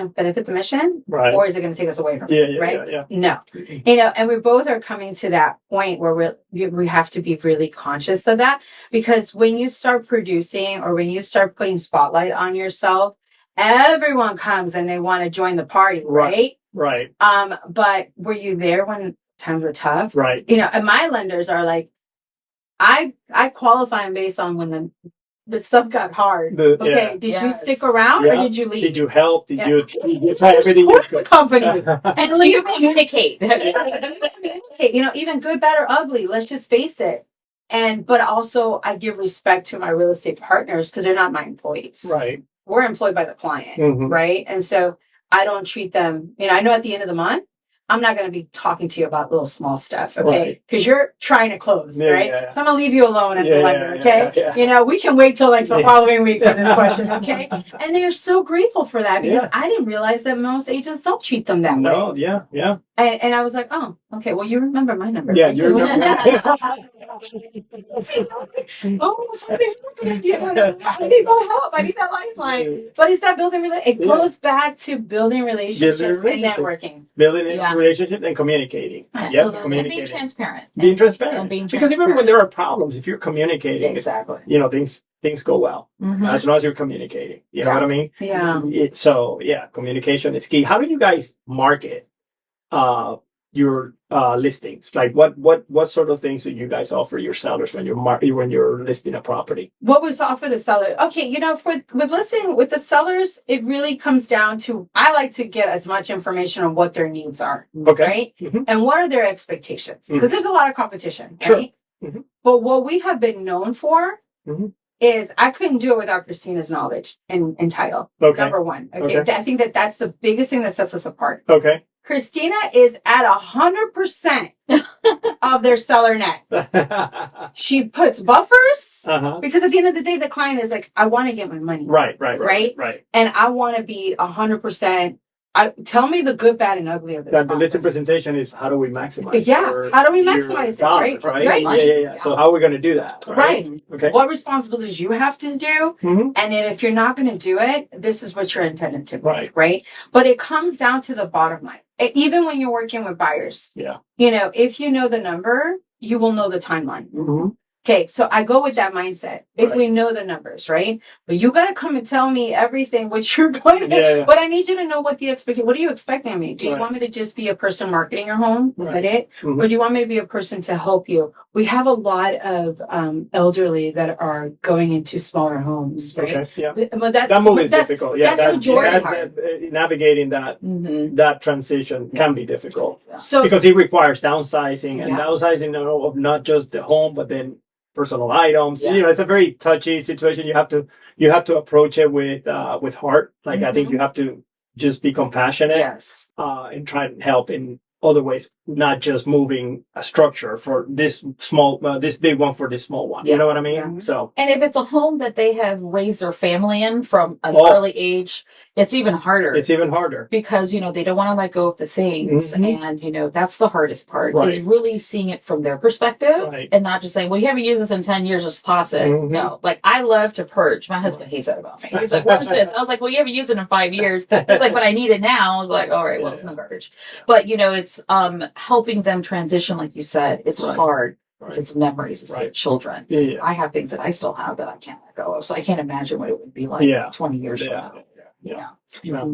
benefit the mission? Right. Or is it going to take us away from it? Right? Yeah. No. And we both are coming to that point where we have to be really conscious of that, because when you start producing or when you start putting spotlight on yourself, everyone comes and they want to join the party, right? Right. But were you there when times were tough? Right. And my lenders are like, I qualify them based on when the stuff got hard. Did you stick around or did you leave? Did you help? Did you try everything you could? The company. And do you communicate? Even good, bad, or ugly. Let's just face it. But also I give respect to my real estate partners, because they're not my employees. Right. We're employed by the client, right? And so I don't treat them. I know at the end of the month, I'm not going to be talking to you about little small stuff, okay? Because you're trying to close, right? Yeah. So I'm going to leave you alone as a lender, okay? Yeah. We can wait till the following week for this question, okay? And they're so grateful for that, because I didn't realize that most agents don't treat them that way. No, yeah. And I was like, oh, okay, well, you remember my number. Yeah, you remember. Something happened. I need that help. I need that lifeline. But it's that building relationship. It goes back to building relationships and networking. Building relationships and communicating. Absolutely. Yep, communicating. And being transparent. Because even when there are problems, if you're communicating, exactly. Things go well. As long as you're communicating. You know what I mean? Yeah. Communication is key. How do you guys market your listings? Like what sort of things do you guys offer your sellers when you're listing a property? What we offer the seller? Okay, with listing with the sellers, it really comes down to, I like to get as much information on what their needs are. Okay. Right? And what are their expectations? Because there's a lot of competition, Sure. right? But what we have been known for is, I couldn't do it without Christina's knowledge and title. Okay. Number one. Okay. I think that's the biggest thing that sets us apart. Okay. Christina is at 100% of their seller net. She puts buffers because at the end of the day, the client is like, I want to get my money. Right. And I want to be 100%. tell me the good, bad, and ugly of this. The process. listing presentation is how do we maximize? How do we maximize it? Dollars, right? Yeah. So how are we going to do that? Right. Okay. What responsibilities you have to do, and then if you're not going to do it, this is what you're intended to make, right? But it comes down to the bottom line. Even when you're working with buyers, if you know the number, you will know the timeline. Okay, so I go with that mindset. If we know the numbers, right? But you got to come and tell me everything what you're going to. But I need you to know what the expectation. What are you expecting of me? Do you want me to just be a person marketing your home? Is that it? Or do you want me to be a person to help you? We have a lot of elderly that are going into smaller homes, right? Okay. Yeah. But that move is difficult. Yeah, that's majority hard. Navigating that transition can be difficult. So because it requires downsizing and downsizing of not just the home, but then personal items. It's a very touchy situation. You have to approach it with heart. Like I think you have to just be compassionate and try and help in other ways, not just moving a structure for this small, this big one for this small one. You know what I mean? So, and if it's a home that they have raised their family in from an early age, it's even harder. It's even harder because they don't want to let go of the things, and that's the hardest part is really seeing it from their perspective and not just saying, "Well, you haven't used this in 10 years, just toss it." No, like I love to purge. My husband hates that about me. He's like, "What's this?" I was like, "Well, you haven't used it in 5 years." He's like, "But I need it now." I was like, "All right, well, it's no garbage." But it's helping them transition, like you said. It's hard. It's memories. It's like children. I have things that I still have that I can't let go of, so I can't imagine what it would be like 20 years from now.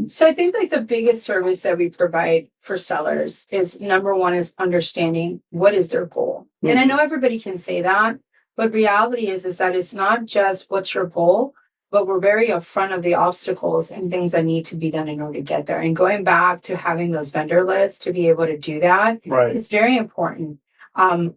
So I think like the biggest service that we provide for sellers is number one is understanding what is their goal. And I know everybody can say that, but reality is that it's not just what's your goal, but we're very upfront of the obstacles and things that need to be done in order to get there. And going back to having those vendor lists to be able to do that is very important.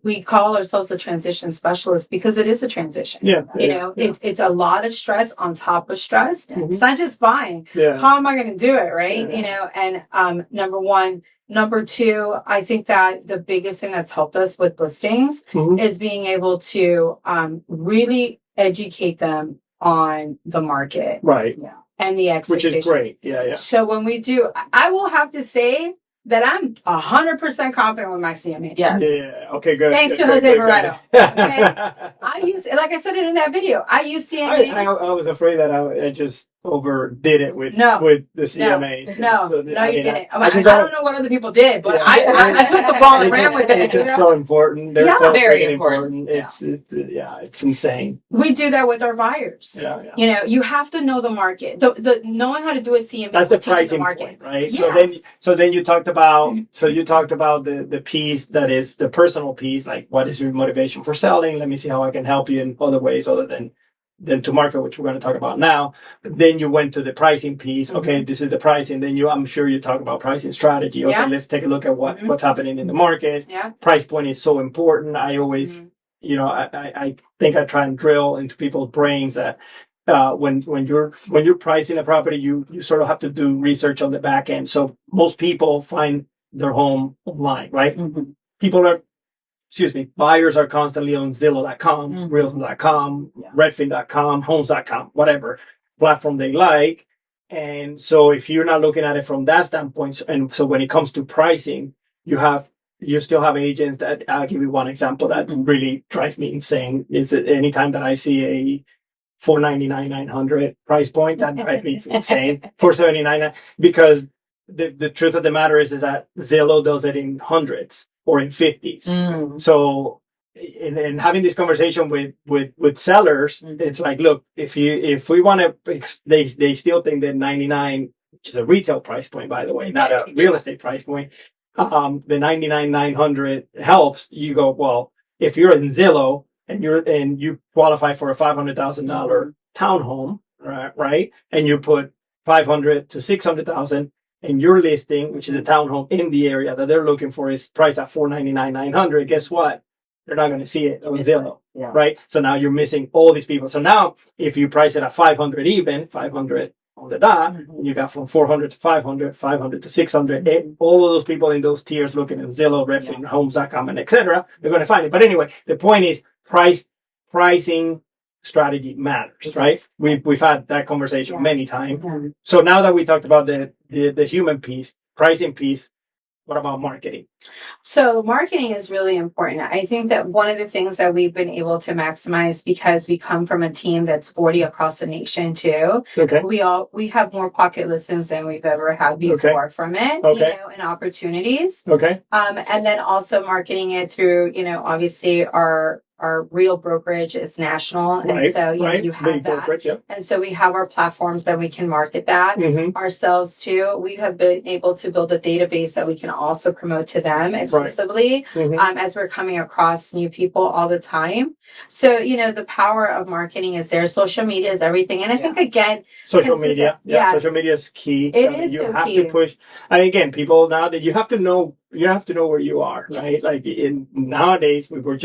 We call ourselves the transition specialist because it is a transition. It's a lot of stress on top of stress. It's not just buying. How am I going to do it? Right. And number one. Number two, I think that the biggest thing that's helped us with listings is being able to really educate them on the market. And the expectation. Which is great. So when we do, I will have to say that I'm 100% confident with my CMAs. Okay, good. Thanks to Jose Barreto. Okay? I use, like I said it in that video, I use CMAs. I was afraid that I just overdid it with the CMAs. No, you didn't. I don't know what other people did, but I took the ball and ran with it. It's just so important. They're so very important. It's insane. We do that with our buyers. You have to know the market. The knowing how to do a CMA. That's the pricing point, right? Yes. So then you talked about the piece that is the personal piece, like what is your motivation for selling? Let me see how I can help you in other ways other than to market, which we're going to talk about now. Then you went to the pricing piece. Okay, this is the pricing. Then I'm sure you talk about pricing strategy. Okay, let's take a look at what's happening in the market. Price point is so important. I always, I think I try and drill into people's brains that when you're pricing a property, you sort of have to do research on the back end. So most people find their home online, right? Buyers are constantly on Zillow.com, Realtor.com, Redfin.com, Homes.com, whatever platform they like. And so if you're not looking at it from that standpoint, and so when it comes to pricing, you still have agents that, I'll give you one example that really drives me insane, is that anytime that I see a $499, $900 price point, that drives me insane. $479, because the truth of the matter is that Zillow does it in hundreds or in 50s. So in having this conversation with sellers, it's like, look, if we want to, they still think that 99, which is a retail price point, by the way, not a real estate price point, the 99,900 helps. You go, well, if you're in Zillow and you qualify for a $500,000 townhome, right? And you put 500 to 600,000, and your listing, which is a townhome in the area that they're looking for, is priced at $499,900. Guess what? They're not going to see it on Zillow, right? So now you're missing all these people. So now, if you price it at 500 even, 500 on the dot, you got from 400 to 500, 500 to 600. And all of those people in those tiers looking at Zillow, Redfin, Homes.com, and etc. They're going to find it. But anyway, the point is pricing strategy matters, right? We've had that conversation many times. Yeah. So now that we talked about the human piece, pricing piece, what about marketing? So marketing is really important. I think that one of the things that we've been able to maximize, because we come from a team that's 40 across the nation too. Okay. We have more pocket listens than we've ever had before from it, you know, and opportunities. Okay. And then also marketing it through, you know, obviously our real brokerage is national. And so, you know, you have that. And so we have our platforms that we can market that ourselves too. We have been able to build a database that we can also promote to them exclusively as we're coming across new people all the time. So, you know, the power of marketing is there. Social media is everything. And I think, again, social media. Yeah, social media is key. It is you so have key. to push. And again, people now that you have to know where you are, right? Like nowadays, we were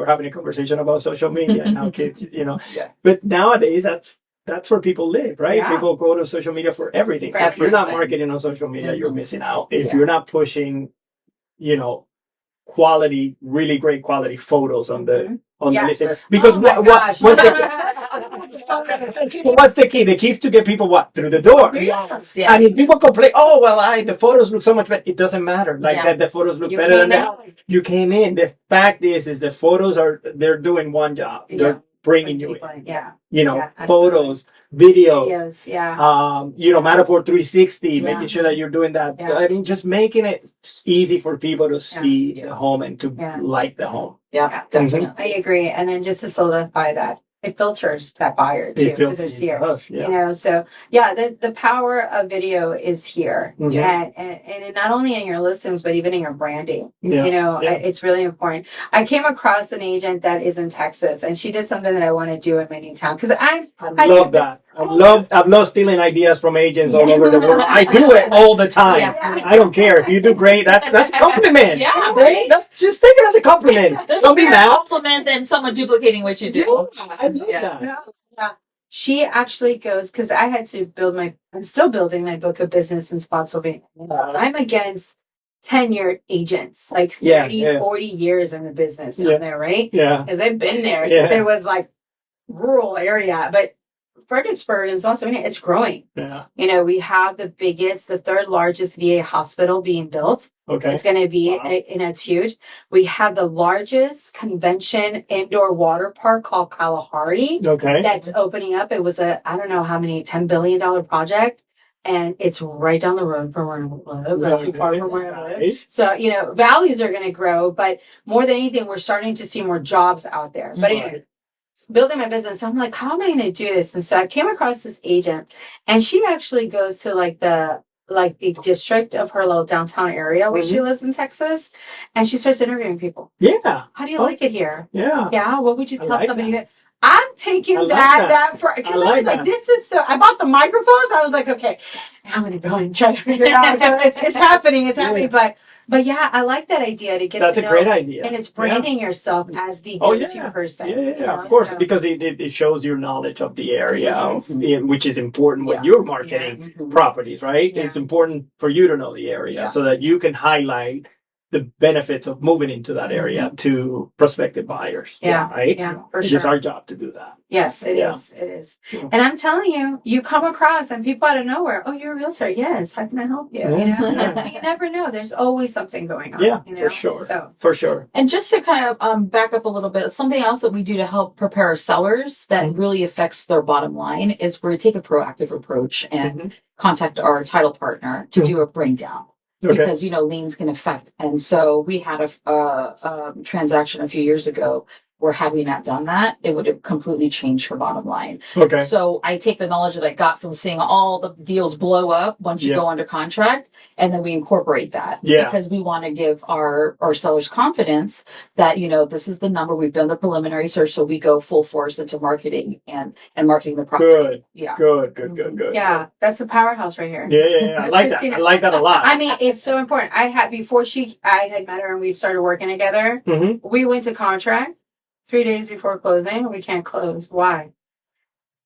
having a conversation about social media and how kids, you know, but nowadays that's where people live, right? Yeah. People go to social media for everything. So if you're not marketing on social media, you're missing out. If you're not pushing, you know, really great quality photos on the listing. Because what's the key? The key is to get people through the door. Yes. Yeah. And if people complain, the photos look so much better. It doesn't matter. That the photos look better than that. You came in. The fact is the photos they're doing one job. They're bringing you in. Yeah. You know, photos, videos. You know, Matterport 360, making sure that you're doing that. Yeah. I mean, just making it easy for people to see the home and to like the home. Yeah, definitely. I agree. And then just to solidify that, it filters that buyer too, because they're here. You know, so the power of video is here, and it, not only in your listings but even in your branding. You know, it's really important. I came across an agent that is in Texas, and she did something that I want to do in my new town because I love that. I've loved stealing ideas from agents all over the world. I do it all the time. I don't care if you do great. That's a compliment. That's just take it as a compliment. Don't be mad. Compliment than someone duplicating what you do. I love that. She actually goes, because I had to I'm still building my book of business in Spotsylvania. I'm against tenured agents, like 30, 40 years in the business down there, right? Yeah. Because I've been there since it was like rural area. But Fredericksburg and Spotsylvania, it's growing. Yeah. You know, we have the third largest VA hospital being built. Okay. It's going to be, it's huge. We have the largest convention indoor water park called Kalahari. Okay. That's opening up. It was I don't know how many, $10 billion project. And it's right down the road from where I live. Not too far from where I live. So, you know, values are going to grow. But more than anything, we're starting to see more jobs out there. But anyway, building my business, so I'm like, how am I going to do this? And so I came across this agent, and she actually goes to the district of her little downtown area where she lives in Texas, and she starts interviewing people. Yeah. How do you like it here? Yeah. Yeah. What would you tell somebody? I'm taking that for, because I was like, this is so, I bought the microphones. I was like, okay, I'm going to go and try to figure it out. So it's happening. It's happening. But yeah, I like that idea to get to know. That's a great idea. And it's branding yourself as the go-to person. Yeah, of course, because it shows your knowledge of the area, which is important when you're marketing properties, right? It's important for you to know the area so that you can highlight the benefits of moving into that area to prospective buyers. Yeah. Right? Yeah, for sure. It's our job to do that. Yes, it is. It is. And I'm telling you, you come across and people out of nowhere, oh, you're a realtor. Yes. How can I help you? You know, you never know. There's always something going on. Yeah, for sure. So, for sure. And just to kind of back up a little bit, something else that we do to help prepare our sellers that really affects their bottom line is we take a proactive approach and contact our title partner to do a bring down. Because, you know, liens can affect. And so we had a transaction a few years ago where had we not done that, it would have completely changed her bottom line. Okay. So I take the knowledge that I got from seeing all the deals blow up once you go under contract, and then we incorporate that. Yeah. Because we want to give our sellers confidence that, you know, this is the number. We've done the preliminary search, so we go full force into marketing and marketing the property. Good. Yeah. Good. Yeah. That's the powerhouse right here. Yeah. I like Christina. That. I like that a lot. I mean, it's so important. I had met her and we started working together. We went to contract. 3 days before closing, we can't close. Why?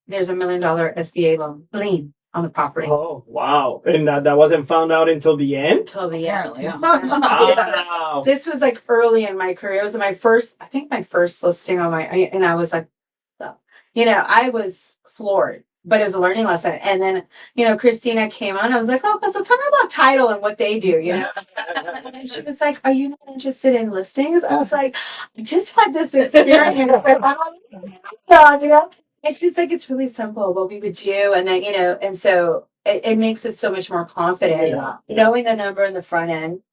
There's $1 million SBA lien on the property. Oh, wow. And that wasn't found out until the end? Until the end. Yeah. Wow. This was like early in my career. It was my first listing on and I was like, I was floored. But it was a learning lesson. And then, Christina came on. I was like, oh, so tell me about title and what they do, And she was like, are you not interested in listings? I was like, I just had this experience. And she's like, it's really simple what we would do. And then, and so it makes it so much more confident, knowing the number in the front end.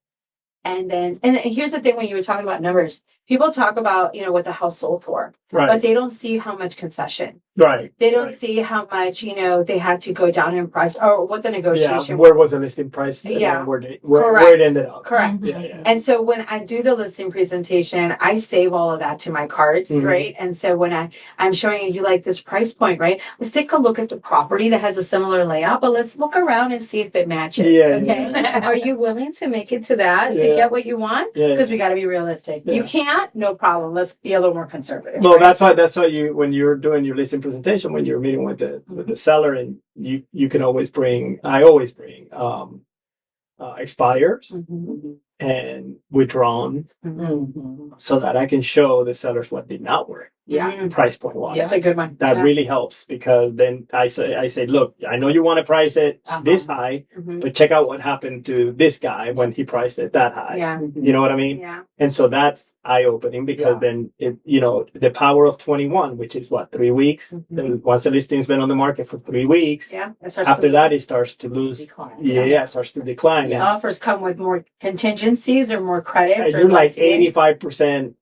And here's the thing when you were talking about numbers, people talk about, what the house sold for, but they don't see how much concession. Right. They don't see how much, they had to go down in price or what the negotiation where was the listing price? Yeah. Where it ended up. Correct. Mm-hmm. Yeah. And so when I do the listing presentation, I save all of that to my cards, right? And so when I'm showing you like this price point, right? Let's take a look at the property that has a similar layout, but let's look around and see if it matches. Yeah. Okay. Yeah. Are you willing to make it to that to get what you want? Because we got to be realistic. You can't, no problem. Let's be a little more conservative. Well, that's why you, when you're doing your listing presentation, when you're meeting with the seller, and you can always I always bring expires and withdrawn so that I can show the sellers what did not work. Price point wise. That's a good one. That really helps, because then I say, look, I know you want to price it this high, but check out what happened to this guy when he priced it that high. Yeah. You know what I mean? Yeah. And so that's eye-opening, because then the power of 21, which is 3 weeks. Then once the listing's been on the market for 3 weeks, after that it starts to lose. Decline. It starts to decline. The offers come with more contingencies or more credits. You're like 85%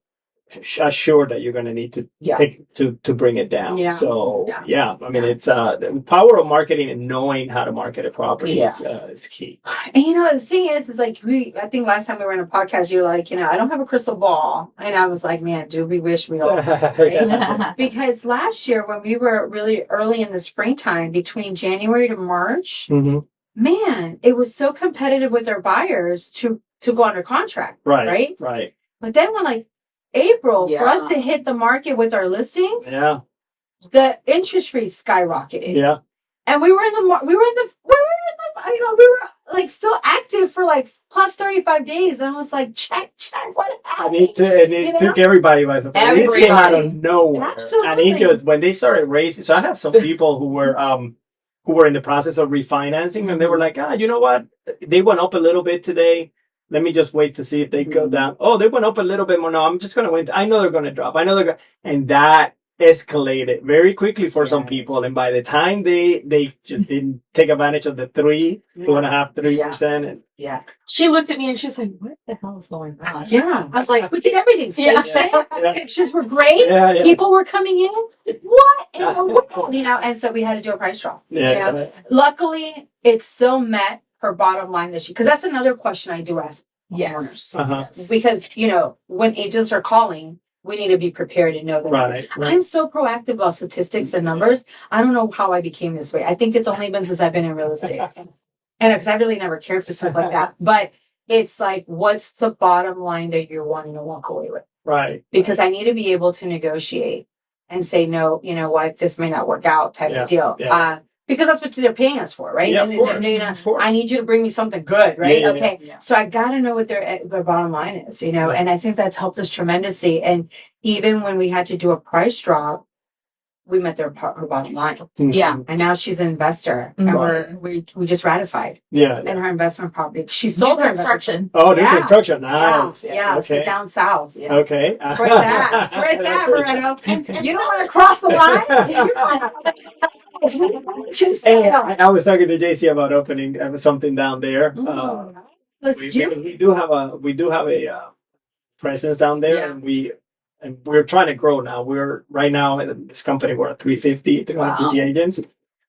assured that you're going to need to take to bring it down. So I mean, it's the power of marketing and knowing how to market a property is key. And the thing is like I think last time we were in a podcast, you were like, I don't have a crystal ball, and I was like, man, do we wish we all had, right? Because last year when we were really early in the springtime, between January to March, man, it was so competitive with our buyers to go under contract, right? But then when April, for us to hit the market with our listings, the interest rates skyrocketed. Yeah. And we were still active for plus 35 days. And I was like, check, what happened? It took everybody by surprise. It came out of nowhere. Absolutely. And when they started raising, so I have some people who were in the process of refinancing, and they were like, you know what? They went up a little bit today. Let me just wait to see if they go down. Oh, they went up a little bit more. No, I'm just going to wait. I know they're going to drop. And that escalated very quickly for some people. And by the time they just didn't take advantage of the 2.5%, 3%. She looked at me and she's like, what the hell is going on? Yeah. I was like, we did everything. Pictures were great. People were coming in. What in the world? And so we had to do a price drop. Luckily, it still met her bottom line this year, because that's another question I do ask homeowners. Because when agents are calling, we need to be prepared and know that. Right. I'm so proactive about statistics and numbers. I don't know how I became this way. I think it's only been since I've been in real estate, and because I really never cared for stuff like that. But it's like, what's the bottom line that you're wanting to walk away with? Right. Because I need to be able to negotiate and say, no, you know what, this may not work out, type of deal. Because that's what they're paying us for, right? Yeah, of course. I need you to bring me something good, right? So I got to know what their bottom line is, and I think that's helped us tremendously. And even when we had to do a price drop, we met her bottom line. And now she's an investor, and we just ratified. In her investment property. She sold her construction. Oh, new construction. Nice. Okay. So down south. Okay. That's where it's at. That's where it's at, Loretto. You don't want to cross the line? Hey, I was talking to JC about opening something down there. We do have a presence down there, and we're trying to grow now. We're right now in this company, we're at 350 agents.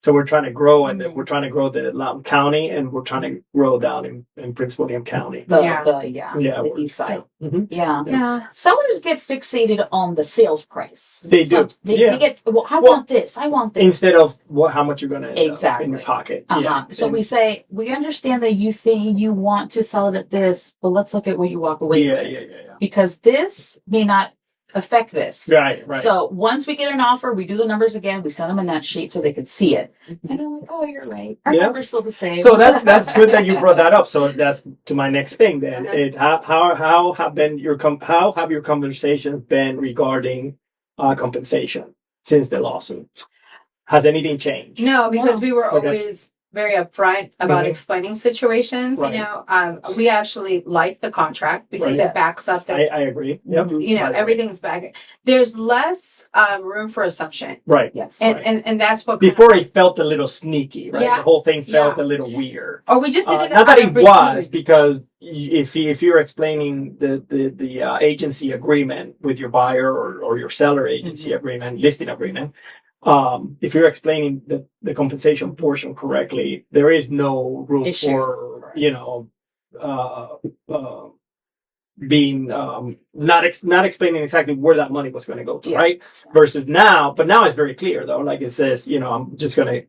So we're trying to grow, and we're trying to grow the Loudoun County, and we're trying to grow down in Prince William County. The east side. Sellers get fixated on the sales price. They do. They get, I want this. Instead of how much you're going to end up in your pocket. So we say, we understand that you think you want to sell it at this, but let's look at what you walk away with. Because this may not affect this. Right. So once we get an offer, we do the numbers again. We send them a net sheet so they can see it. And they're like, oh, you're right. Our number's still the same. So that's good that you brought that up. So that's to my next thing then. How have your conversations been regarding compensation? since the lawsuit? Has anything changed? No, because we were Okay. always very upfront about Mhm. explaining situations. Right. You know, we actually like the contract because Right. it backs up I agree. Yep. Mhm. you know, By the way. everything's back. There's less room for assumption. Right. Yes. And, Right. and that's what Before it felt a little sneaky, right? Yeah. The whole thing felt Yeah. a little weird. or we just did it Not that it out of was, routine. because if you're explaining the agency agreement with your buyer or your seller agency agreement, listing agreement, if you're explaining the compensation portion correctly, there is no room Issue. for, Correct. you know, being not explaining exactly where that money was going to go to, Yeah. right? Versus now, but now it's very clear though. Like it says, you know, I'm just going to,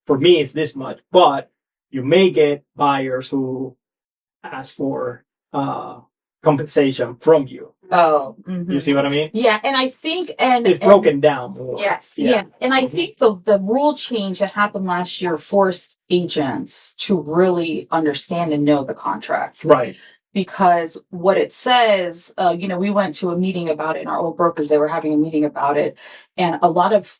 for me, it's this much, but you may get buyers who ask for compensation from you. Oh, You see what I mean? yeah, and I think It's broken down more. Yes. Yeah, and I Mhm. think the rule change that happened last year forced agents to really understand and know the contracts. Right. Because what it says, you know, we went to a meeting about it in our old brokers. They were having a meeting about it. And a lot of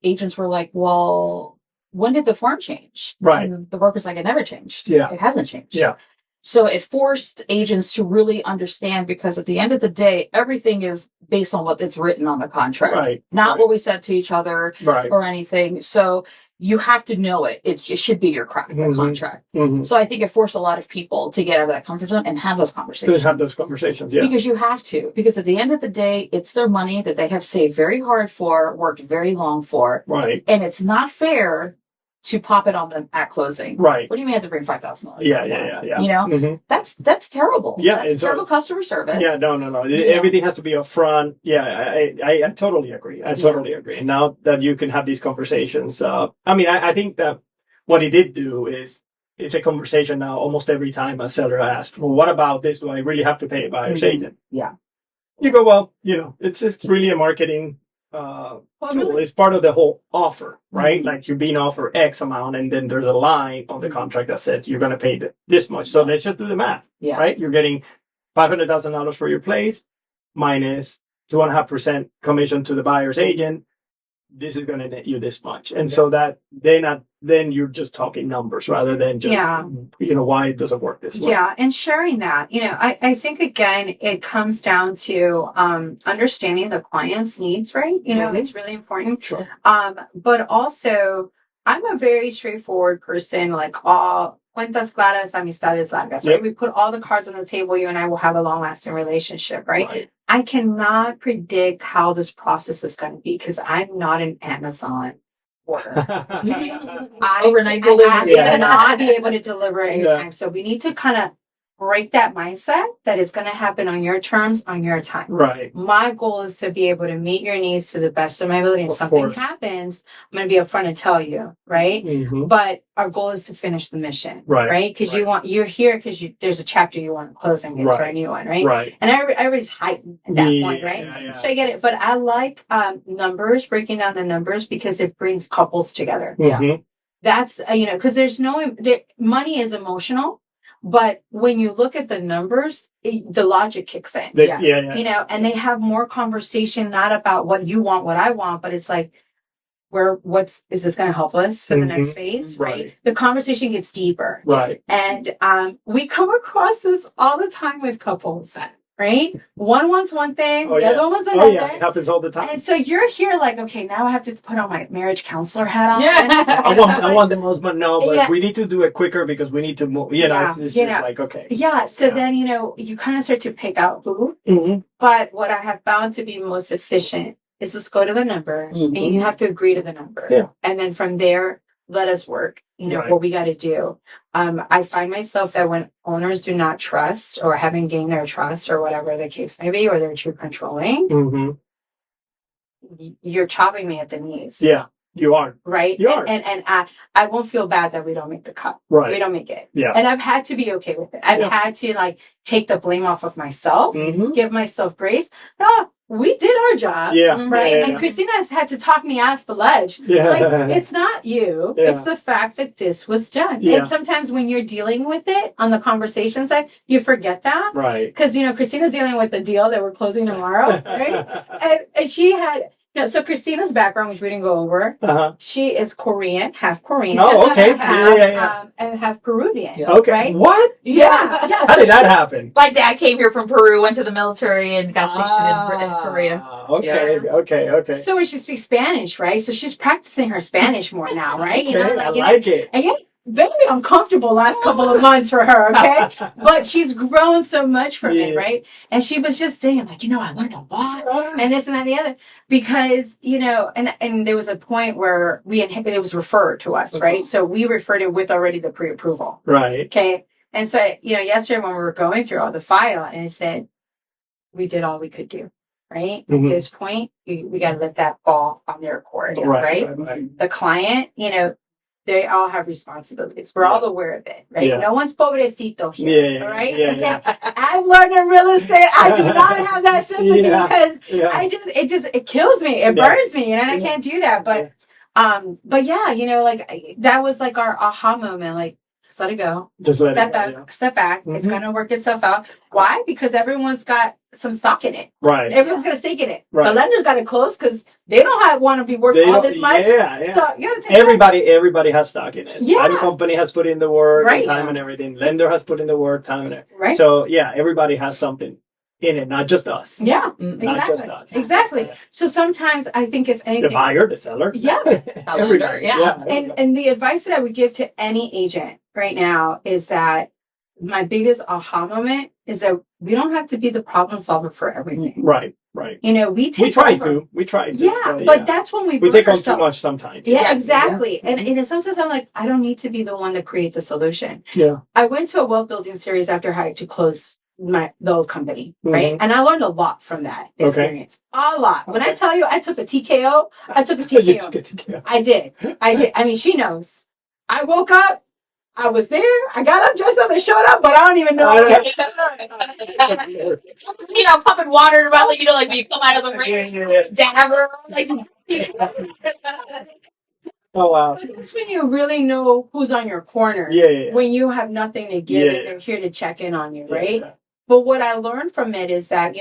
agents were like, well, when did the form change? Right. And the broker's like, it never changed. Yeah. It hasn't changed. Yeah. So it forced agents to really understand, because at the end of the day, everything is based on what is written on the contract, Right. not Right. what we said to each other Right. or anything. So you have to know it. It should be your Mhm. contract. Mm-hmm. So I think it forced a lot of people to get out of that comfort zone and have those conversations. Have those conversations. Yeah. Because you have to. Because at the end of the day, it's their money that they have saved very hard for, worked very long for. Right. And it's not fair to pop it on them at closing. Right. What do you mean I have to bring $5,000? Yeah. You know, Mhm. that's terrible. Yeah, That's it's terrible customer service. Yeah, no. Yeah. Everything has to be upfront. Yeah, I totally agree. I totally agree. And now that you can have these conversations, I mean, I think that what he did do is it's a conversation now almost every time a seller asks, well, what about this? Do I really have to pay a buyer's agent? Yeah. You go, well, you know, it's really a marketing tool. really- It's part of the whole offer, right? Mhm. Like you're being offered X amount, and then there's a line on the contract that said you're going to pay this much. So let's just do the math, Yeah. right? You're getting $500,000 for your place minus 2.5% commission to the buyer's agent. This is going to net you this much. And so that then you're just talking numbers rather than just, you know, why it doesn't work this way. Yeah, and sharing that, you know, I think again, it comes down to understanding the client's needs, right? You know, Mhm. it's really important. Sure. But also, I'm a very straightforward person, like all cuentas claras, amistades largas, right? Yep. We put all the cards on the table, you and I will have a long lasting relationship, right? I cannot predict how this process is going to be because I'm not an Amazon order. Overnight delivery. I cannot be able to deliver at your Yeah. time. So we need to kind of break that mindset that it's going to happen on your terms, on your time. Right. My goal is to be able to meet your needs to the best of my ability. If Of something course. happens, I'm going to be upfront and tell you, right? Mhm. But our goal is to finish the mission, Right. right? Because you're here because there's a chapter you want to close and get to Right. a new one, right? Right. And everybody's heightened at that point, right? Yeah. So I get it, but I like numbers, breaking down the numbers because it brings couples together. Mhm. That's because there's money is emotional, but when you look at the numbers, the logic kicks in. Yes. Yeah. And they have more conversation, not about what you want, what I want, but it's like, is this going to help us for the next phase? Right. The conversation gets deeper. Right. And we come across this all the time with couples, right? One wants one thing, the other one wants another. Oh, yeah. It happens all the time. And so you're here like, okay, now I have to put on my marriage counselor hat on. Yeah. I want the most, but no, but Yeah. we need to do it quicker because we need to move. You know, Yeah, it's you just know. like, okay. Yeah. So Yeah. then, you kind of start to pick out who. Mhm. But what I have found to be most efficient is let's go to the number and you have to agree to the number. Yeah. And then from there, let us work, Right. what we got to do. I find myself that when owners do not trust or haven't gained their trust or whatever the case may be, or they're too controlling, Mhm. you're chopping me at the knees. Yeah, you are. Right. You are. And I won't feel bad that we don't make the cut. Right. We don't make it. Yeah. And I've had to be okay with it. I've Yeah. had to take the blame off of myself, Mhm. give myself grace. No, we did our job. Yeah. Right. Yeah. And Christina has had to talk me off the ledge. Yeah. It's not you. Yeah. It's the fact that this was done. Yeah. And sometimes when you're dealing with it on the conversation side, you forget that. Right. Because, Christina's dealing with the deal that we're closing tomorrow. Right. And she had, Yeah, so Christina's background, which we didn't go over, she is Korean, half Korean. Oh, okay. Yeah. And half Peruvian. Yeah. Okay. Right? What? Yeah. How did that happen? My dad came here from Peru, went to the military, and got stationed in Korea. Okay. So when she speaks Spanish, right? So she's practicing her Spanish more now, right? Okay, I like it. And very uncomfortable last couple of months for her, okay? But she's grown so much from it, right? And she was just saying, like, I learned a lot, and this and that and the other, because, and there was a point where it was referred to us, right? So we referred it with already the pre-approval. Right. Okay. And so, yesterday when we were going through all the file, and it said, we did all we could do, right? At this point, we got to let that fall on their court, right? The client, they all have responsibilities. We're all aware of it, right? Yeah. No one's pobrecito here, right? Yeah. I've learned in real estate, I do not have that sympathy because it kills me. It burns me, and I can't do that. But that was like our aha moment, like, just let it go. Just step back. It's going to work itself out. Why? Because everyone's got some stock in it. Right. Everyone's got a stake in it. Right. The lender's got to close because they don't want to be worth all this much. Yeah. So you got to take everybody has stock in it. Yeah. Title company has put in the work, and time and everything. Lender has put in the work, time and everything. Right. So everybody has something in it, not just us. Yeah. Not just us. Exactly. So sometimes I think if anything, the buyer, the seller. Yeah. Everybody. Yeah. And the advice that I would give to any agent right now is that my biggest aha moment is that we don't have to be the problem solver for everything. Right. We try to. Yeah, but that's when we take on too much sometimes. Yeah, exactly. Yeah. And sometimes I'm like, I don't need to be the one to create the solution. Yeah. I went to a wealth building series after I had to close the old company, right? And I learned a lot from that experience. A lot. When I tell you I took a TKO, I took a TKO. I did. I mean, she knows. I woke up. I was there. I got up, dressed up, and showed up, but I don't even know. Pumping water in your mouth, like when you come out of the rain, dabber, like. Oh wow! That's when you really know who's on your corner. Yeah. When you have nothing to give, and they're here to check in on you, right? Yeah. But what I learned from it is that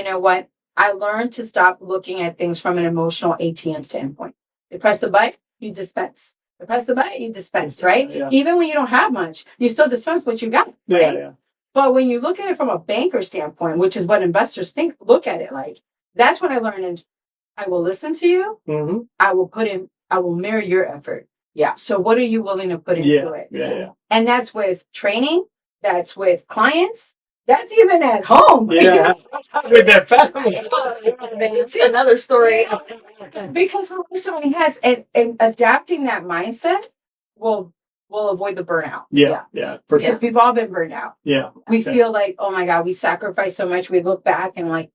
I learned to stop looking at things from an emotional ATM standpoint. You press the button, you dispense. You press the button, you dispense, right? Yeah. Even when you don't have much, you still dispense what you got. Right? Yeah. But when you look at it from a banker standpoint, which is what investors look at it like, that's what I learned. I will listen to you. Mm-hmm. I will mirror your effort. Yeah. So what are you willing to put into it? Yeah. And that's with training. That's with clients. That's even at home. Yeah. With their family. It's another story. Because we wear so many hats, and adapting that mindset will avoid the burnout. Yeah. Because we've all been burned out. Yeah. We feel like, oh my God, we sacrificed so much. We look back and like,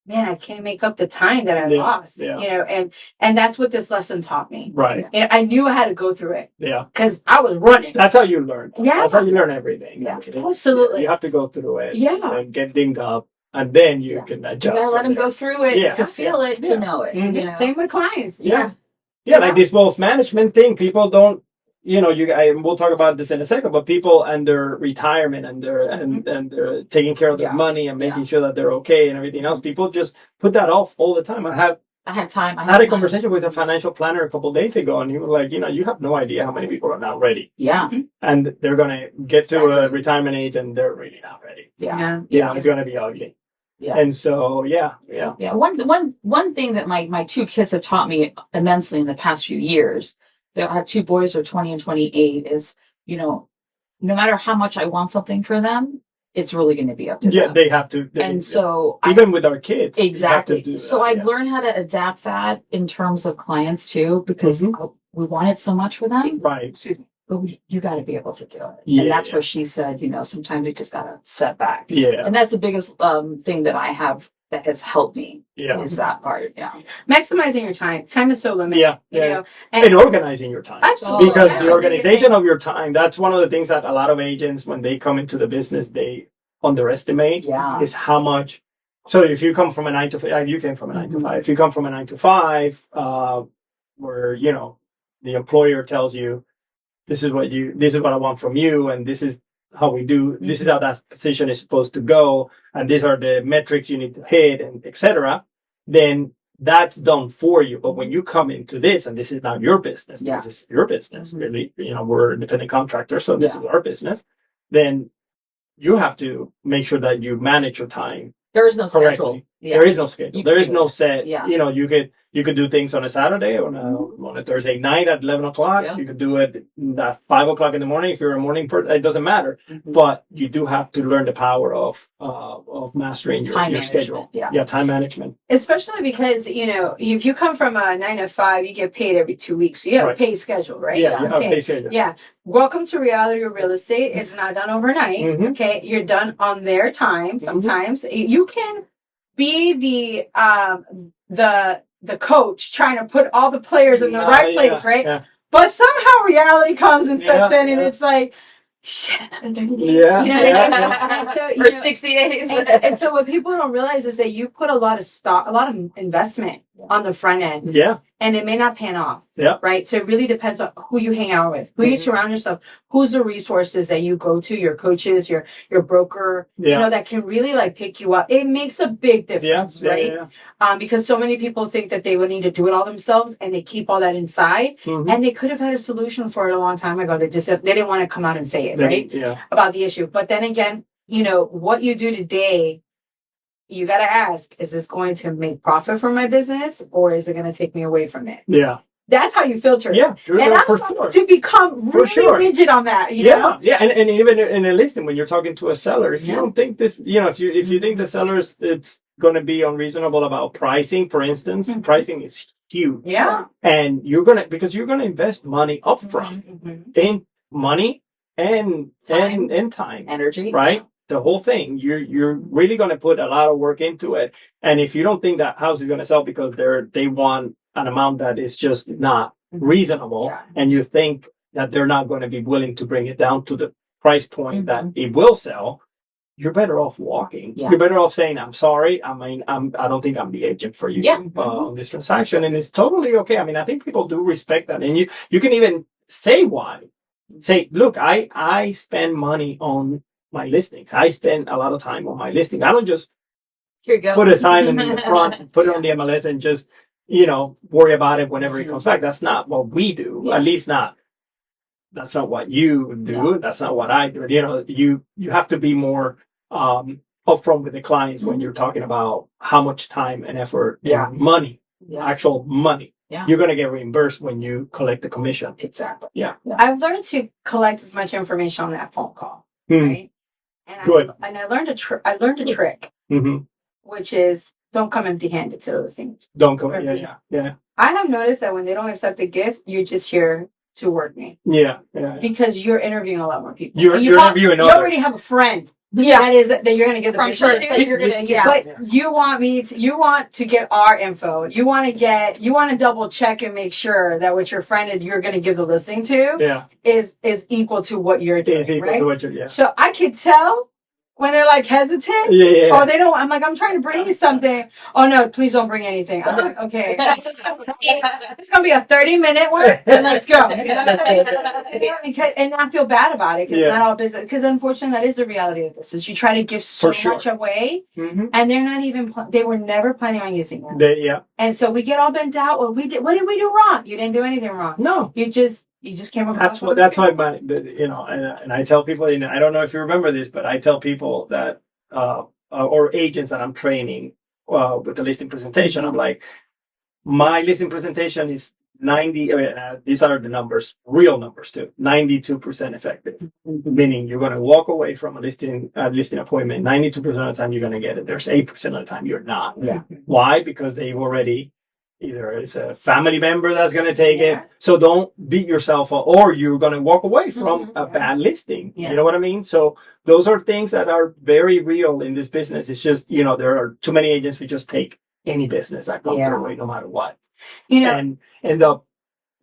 man, I can't make up the time that I lost. Yeah. And that's what this lesson taught me. Right. And I knew I had to go through it. Yeah. Because I was running. That's how you learn. Yeah. That's how you learn everything. Yeah. Absolutely. You have to go through it. Yeah. And get dinged up. And then you can adjust. You gotta let them go through it to feel it, to know it. Mm-hmm. Same with clients. Yeah, like this wealth management thing. People don't, we'll talk about this in a second, but people and their retirement and they're taking care of their money and making sure that they're okay and everything else. People just put that off all the time. I had a conversation with a financial planner a couple of days ago, and he was like, you have no idea how many people are not ready. Yeah. And they're going to get to a retirement age and they're really not ready. Yeah. It's going to be ugly. Yeah. And so, yeah. One thing that my two kids have taught me immensely in the past few years, I have two boys who are 20 and 28, is, no matter how much I want something for them, it's really going to be up to them. Yeah, they have to. So even with our kids. Exactly. So I've learned how to adapt that in terms of clients too, because we want it so much for them. Right. But you got to be able to do it. Yeah, and that's where she said, sometimes you just got to set back. Yeah. And that's the biggest thing that I have that has helped me. Yeah. Is that part. Yeah. Maximizing your time. Time is so limited. Yeah. You know? And organizing your time. Absolutely. Because the organization of your time, that's one of the things that a lot of agents, when they come into the business, they underestimate is how much. So if you come from a 9 to 5, you came from a 9 to 5. If you come from a 9 to 5, where, the employer tells you, this is what I want from you, and this is how we do, this is how that position is supposed to go, and these are the metrics you need to hit, and etc., then that's done for you. But when you come into this, and this is not your business, this is your business, really, we're independent contractors, so this is our business, then you have to make sure that you manage your time. There is no correctly. schedule. There is no schedule. There is no set. Yeah. You could do things on a Saturday or on a Thursday night at 11 o'clock. Yeah. You could do it at 5 o'clock in the morning if you're a morning person. It doesn't matter. But you do have to learn the power of mastering your schedule. Yeah, time management. Especially because, if you come from a 9 to 5, you get paid every 2 weeks. So you have a pay schedule, right? Yeah, you have a pay schedule. Yeah. Welcome to reality of real estate. It's not done overnight. Okay. You're done on their time. Sometimes you can be the coach trying to put all the players in the right place, right? Yeah. But somehow reality comes and sets in, and it's like, shit, another 30 days. Yeah. So, for 60 days. And so what people don't realize is that you put a lot of investment on the front end. Yeah. And it may not pan off. Yeah. Right. So it really depends on who you hang out with, who you surround yourself, who's the resources that you go to, your coaches, your broker, that can really like pick you up. It makes a big difference, right? Yeah. Because so many people think that they would need to do it all themselves and they keep all that inside, and they could have had a solution for it a long time ago. They didn't want to come out and say it, right? Yeah. About the issue. But then again, what you do today, you got to ask, is this going to make profit for my business or is it going to take me away from it? Yeah. That's how you filter it. Yeah. And I'm starting to become really rigid on that. You know? Yeah. And even in a listing, when you're talking to a seller, if you don't think this, if you think the seller's, it's going to be unreasonable about pricing, for instance, pricing is huge. Yeah. And because you're going to invest money upfront in money and time. Energy. Right? The whole thing, you're really going to put a lot of work into it. And if you don't think that house is going to sell because they want an amount that is just not reasonable, and you think that they're not going to be willing to bring it down to the price point that it will sell, you're better off walking. Yeah. You're better off saying, I'm sorry. I mean, I don't think I'm the agent for you on this transaction. And it's totally okay. I mean, I think people do respect that. And you can even say why. Say, look, I spend money on my listings. I spend a lot of time on my listing. I don't just Here you go. put a sign in the front, put it on the MLS and just, worry about it whenever it comes back. That's not what we do. At least that's not what you do. That's not what I do. You have to be more upfront with the clients when you're talking about how much time and effort and money, actual money. Yeah. You're going to get reimbursed when you collect the commission. Exactly. Yeah. I've learned to collect as much information on that phone call. Right. And I learned a trick, which is don't come empty-handed to those things. Don't come. Yeah. I have noticed that when they don't accept the gift, you're just here to work me. Yeah. Because you're interviewing a lot more people. You're interviewing others. You already have a friend. Yeah, that you're going to give the business to. You're going to But you want to get our info. You want to double check and make sure that what your friend is you're going to give the listing to is equal to what you're doing. Is equal to what you're So I could tell when they're like hesitant. Or they don't. I'm like, I'm trying to bring you something. Oh no, please don't bring anything. I'm like, okay. It's going to be a 30-minute one and let's go. And not feel bad about it because it's not all business. Because unfortunately, that is the reality of this. Is you try to give so much away, and they're not even. They were never planning on using it. And so we get all bent out. Well, what did we do wrong? You didn't do anything wrong. No, you just came across. That's why and I tell people. I don't know if you remember this, but I tell people that or agents that I'm training with the listing presentation. I'm like, my listing presentation is 90, these are the numbers, real numbers too, 92% effective. Meaning you're going to walk away from a listing appointment, 92% of the time you're going to get it. There's 8% of the time you're not. Yeah. Why? Because they've already, either it's a family member that's going to take it. So don't beat yourself up, or you're going to walk away from a bad listing. Yeah. You know what I mean? So those are things that are very real in this business. It's just, there are too many agents who just take any business that comes their way, no matter what. And end up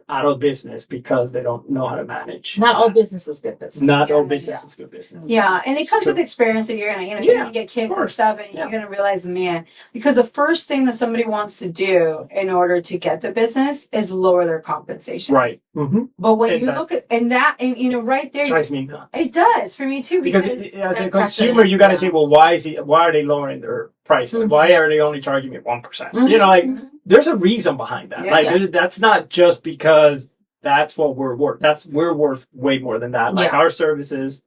out of business because they don't know how to manage. Not all business is good business. Not all business is good business. Yeah, and it comes with experience that you're gonna get kids and stuff, and you're gonna realize, man, because the first thing that somebody wants to do in order to get the business is lower their compensation. Right. But when you look at right there, drives me nuts. It does for me too, because as a consumer, you got to say, well, why are they lowering their price? Why are they only charging me 1%? there's a reason behind that. That's not just because that's what we're worth. We're worth way more than that. Like our services,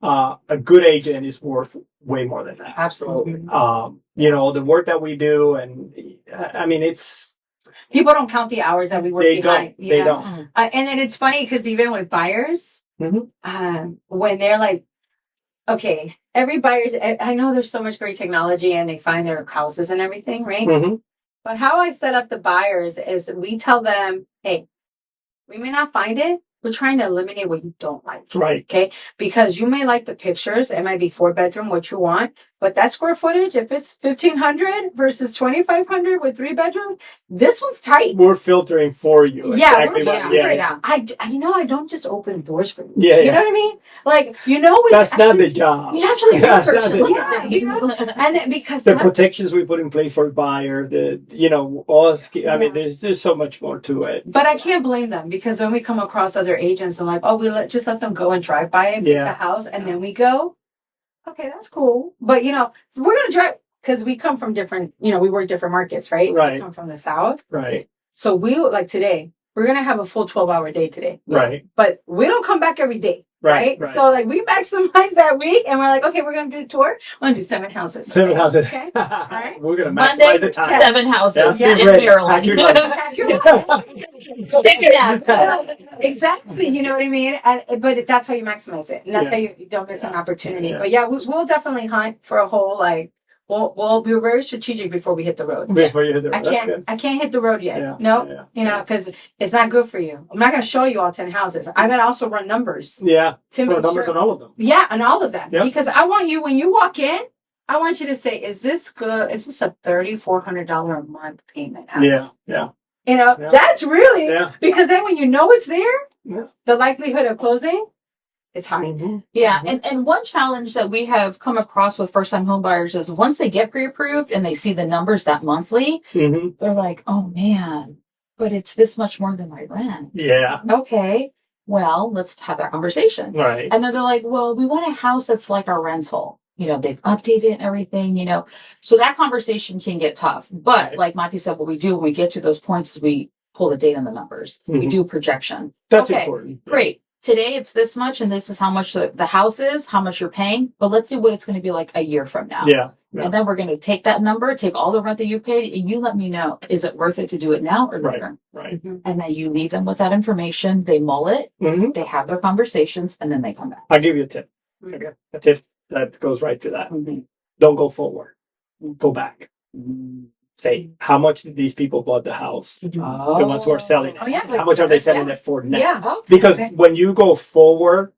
a good agent is worth way more than that. Absolutely. The work that we do, and I mean, it's people don't count the hours that we work behind. They don't. And then it's funny because even with buyers, when they're like, okay, every buyer's, I know there's so much great technology and they find their houses and everything, right? Mm-hmm. But how I set up the buyers is we tell them, hey, we may not find it. We're trying to eliminate what you don't like. Right. Okay. Because you may like the pictures. It might be 4-bedroom, what you want. But that square footage, if it's 1,500 versus 2,500 with 3 bedrooms, this one's tight. We're filtering for you. Yeah. Exactly I don't just open doors for you. Yeah. You know what I mean? Like, that's not the job. We actually research and look at that, And then because the protections we put in place for a buyer, I mean, there's so much more to it. But I can't blame them because when we come across other agents, I'm like, oh, just let them go and drive by and pick the house, and then we go. Okay, that's cool. But we're gonna drive because we come from different. We work different markets, right? Right. We come from the south, right? So we like today. We're gonna have a full 12-hour day today, right? But we don't come back every day. Right. So we maximize that week and we're like, okay, we're going to do a tour. We're going to do 7 houses. 7 houses. Okay. All right. We're going to Monday, maximize the time. 7 houses in Maryland. Maryland. Take a nap. Exactly. You know what I mean? But that's how you maximize it. And that's how you don't miss an opportunity. But we'll definitely hunt for a whole, we'll be very strategic before we hit the road. Before you hit the road. I can't hit the road yet. No, because it's not good for you. I'm not going to show you all 10 houses. I got to also run numbers. Yeah. To make numbers on all of them. Yeah, on all of them. Yep. Because I want you, when you walk in, I want you to say, is this good? Is this a $3,400 a month payment house? Yeah. That's really, because then when you know it's there, the likelihood of closing, it's high. Mm-hmm. Yeah. And one challenge that we have come across with first time home buyers is once they get pre-approved and they see the numbers that monthly, they're like, oh man, but it's this much more than my rent. Yeah. Okay. Well, let's have that conversation. Right. And then they're like, well, we want a house that's like our rental. They've updated and everything, So that conversation can get tough. But like Maty said, what we do when we get to those points is we pull the data on the numbers. We do projection. That's important. Great. Today it's this much and this is how much the house is, how much you're paying. But let's see what it's going to be like a year from now. Yeah. And then we're going to take that number, take all the rent that you paid, and you let me know, is it worth it to do it now or later? Right. And then you leave them with that information. They mull it. They have their conversations, and then they come back. I'll give you a tip. Okay. A tip that goes right to that. Don't go forward. Go back. Say, how much did these people bought the house? The ones who are selling it. How much are they selling it for now? Yeah. Because when you go forward,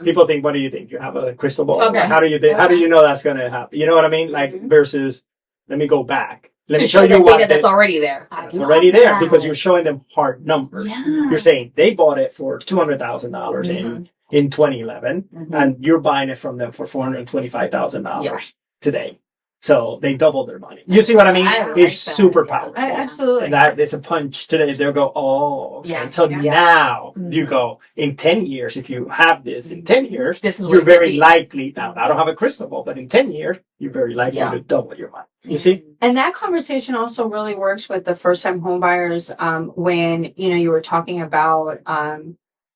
people think, what do you think? You have a crystal ball. Okay. How do you know that's going to happen? You know what I mean? Like versus, let me go back. Let me show you the what data that's already there. It's already there because you're showing them hard numbers. Yeah. You're saying they bought it for $200,000 in 2011 and you're buying it from them for $425,000 today. So they double their money. You see what I mean? It's super powerful. Absolutely. And that is a punch today. They'll go, oh, okay. So now you go, in 10 years, if you have this, in 10 years, you're very likely, now I don't have a crystal ball, but in 10 years, you're very likely to double your money. You see? And that conversation also really works with the first time home buyers when, you were talking about,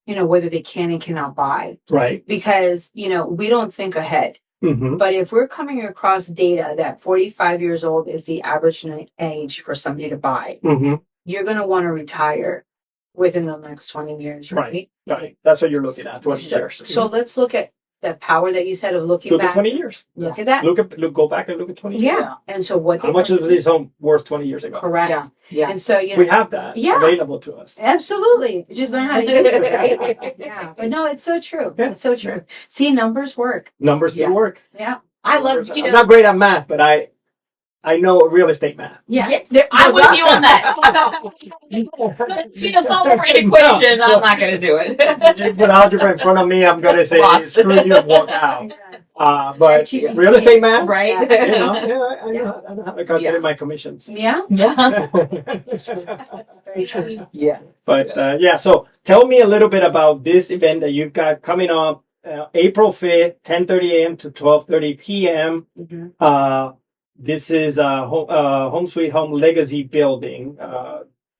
whether they can and cannot buy. Right. Because, we don't think ahead. But if we're coming across data that 45 years old is the average age for somebody to buy, you're going to want to retire within the next 20 years, right? Right. That's what you're looking at, 20 years. So let's look at the power that you said of looking back. Look at 20 years. Look at that. Go back and look at 20 years. Yeah. And so how much is this home worth 20 years ago? Correct. Yeah. And so, we have that available to us. Absolutely. Just learn how to use it. Yeah. But no, it's so true. Yeah. It's so true. See, numbers work. Numbers do work. Yeah. I love, I'm not great at math, but I know real estate math. Yeah. I'm with you on that. Solve a great equation. I'm not going to do it. If you put algebra in front of me, I'm going to say, screw you and walk out. But real estate math, right? I know how to calculate my commissions. Yeah. Yeah. But so tell me a little bit about this event that you've got coming up April 5th, 10:30 a.m. to 12:30 p.m. This is a home sweet home legacy building.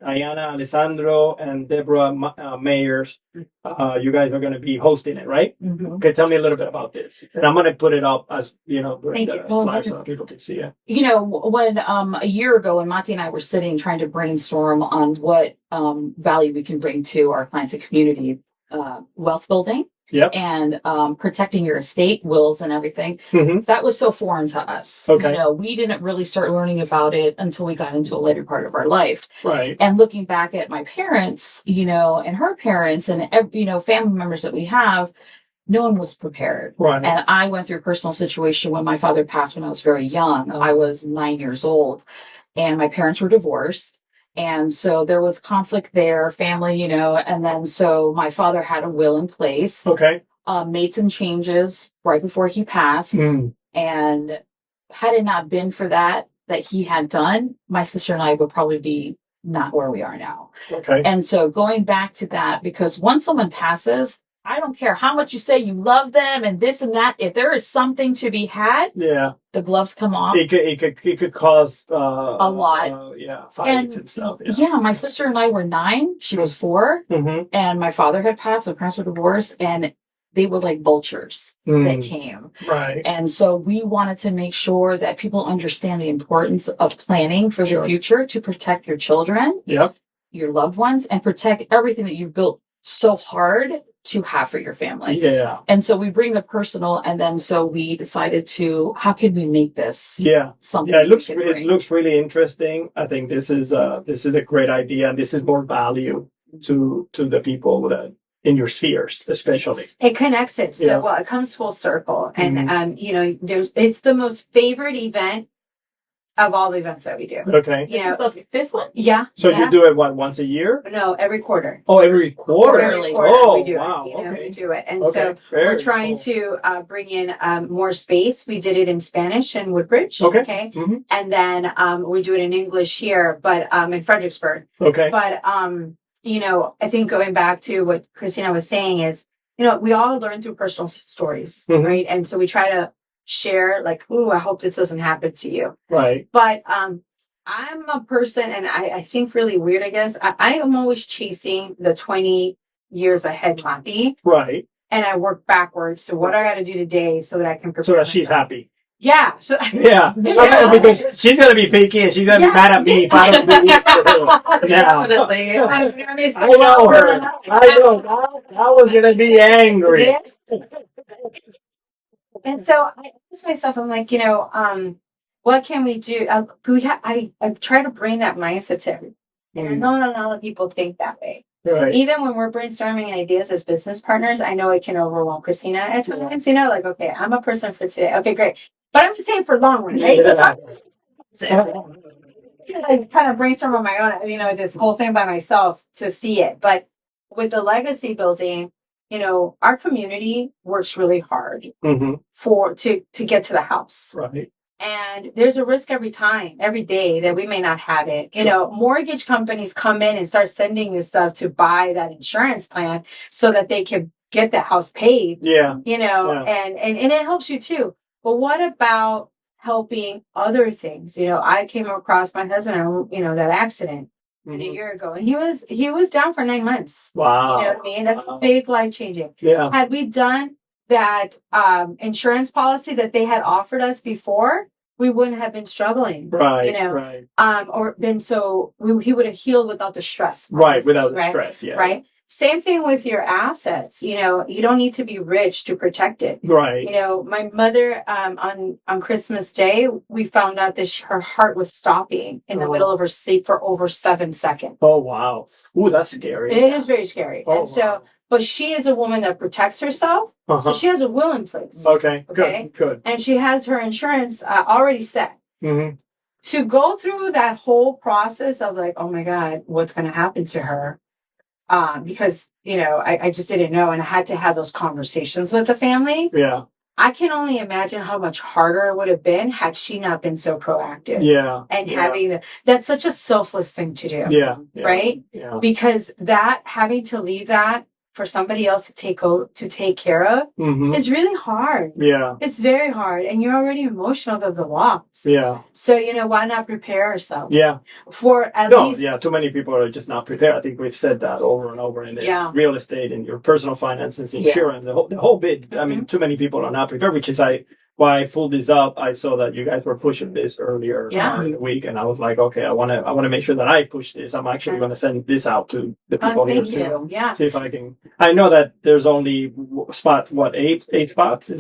Diana, Alessandro, and Deborah Mayers. You guys are going to be hosting it, right? Mm-hmm. Okay, tell me a little bit about this. And I'm going to put it up as, during Thank the you. flash so that people can see it. When a year ago, when Maty and I were sitting trying to brainstorm on what value we can bring to our clients and community, wealth building. Yep. And protecting your estate, wills, and everything. Mm-hmm. That was so foreign to us. Okay. We didn't really start learning about it until we got into a later part of our life. Right. And looking back at my parents, and her parents, and family members that we have, no one was prepared. Right. And I went through a personal situation when my father passed when I was very young. I was 9 years old, and my parents were divorced. And so there was conflict there, family, and then so my father had a will in place. Okay. Made some changes right before he passed. Mm. And had it not been for that he had done, my sister and I would probably be not where we are now. Okay. And so going back to that, because once someone passes, I don't care how much you say you love them and this and that. If there is something to be had, the gloves come off. It could cause a lot. fights and stuff. Yeah, my sister and I were 9. She was 4, mm-hmm. and my father had passed. My parents were divorced, and they were like vultures that came. Right. And so we wanted to make sure that people understand the importance of planning for the future to protect your children, your loved ones, and protect everything that you've built so hard to have for your family. Yeah. And so we bring the personal, and then so we decided to, how can we make this something? Yeah, it looks really interesting. I think this is a great idea, and this is more value to the people that in your spheres, especially. It connects it so well. It comes full circle, and it's the most favorite event of all the events that we do. Okay. This is the 5th one? Yeah. So you do it, once a year? No, every quarter. Oh, every quarter? Every quarter we do wow. it. Okay. We do it. And so we're trying to bring in more space. We did it in Spanish in Woodbridge. Okay. Mm-hmm. And then we do it in English here, but in Fredericksburg. Okay. But, I think going back to what Christina was saying is, we all learn through personal stories, right? And so we try to share like, ooh, I hope this doesn't happen to you. Right. But I'm a person, and I think really weird, I guess. I am always chasing the 20 years ahead, Maty. Right. And I work backwards. So what I got to do today so that I can prepare so that she's happy. Yeah. So because she's gonna be picky and she's gonna be mad at me if I don't do this for her. Definitely. I know her. I know. I was gonna be angry. And so I asked myself, I'm like, what can we do? I try to bring that mindset to everyone. And I know not a lot of people think that way. Right. Even when we're brainstorming ideas as business partners, I know it can overwheld Christina at times, okay, I'm a person for today. Okay, great. But I'm just saying for long run, right? Yeah. So I kind of brainstorm on my own, this whole thing by myself to see it. But with the legacy building, our community works really hard to get to the house. Right. And there's a risk every day that we may not have it. Mortgage companies come in and start sending you stuff to buy that insurance plan so that they can get the house paid. Yeah. And it helps you too. But what about helping other things? I came across my husband, that accident a year ago, and he was down for 9 months. Wow. You know what I mean? That's big life changing. Yeah. Had we done that insurance policy that they had offered us before, we wouldn't have been struggling. Right. Right. Or been he would have healed without the stress. Right. Without the stress. Yeah. Right. Same thing with your assets. You don't need to be rich to protect it. Right. My mother, on Christmas Day, we found out that her heart was stopping in the middle of her sleep for over 7 seconds. Oh, wow. Ooh, that's scary. It is very scary. Oh, and so, but she is a woman that protects herself. So she has a will in place. Okay. Good. And she has her insurance already set. Mm-hmm. To go through that whole process of like, oh my God, what's going to happen to her? Because, I just didn't know. And I had to have those conversations with the family. Yeah. I can only imagine how much harder it would have been had she not been so proactive. Yeah. And having that's such a selfless thing to do. Yeah. Right? Yeah. Because having to leave that for somebody else to take care of is really hard. Yeah. It's very hard. And you're already emotional of the loss. Yeah. So, why not prepare ourselves? Yeah. For at least. Yeah. Too many people are just not prepared. I think we've said that over and over in real estate and your personal finances, insurance, the whole bit. I mean, too many people are not prepared, which is why I pulled this up. I saw that you guys were pushing this earlier in the week, and I was like, okay, I want to make sure that I push this. I'm actually going to send this out to the people here too. Yeah. See if I can. I know that there's only eight spots.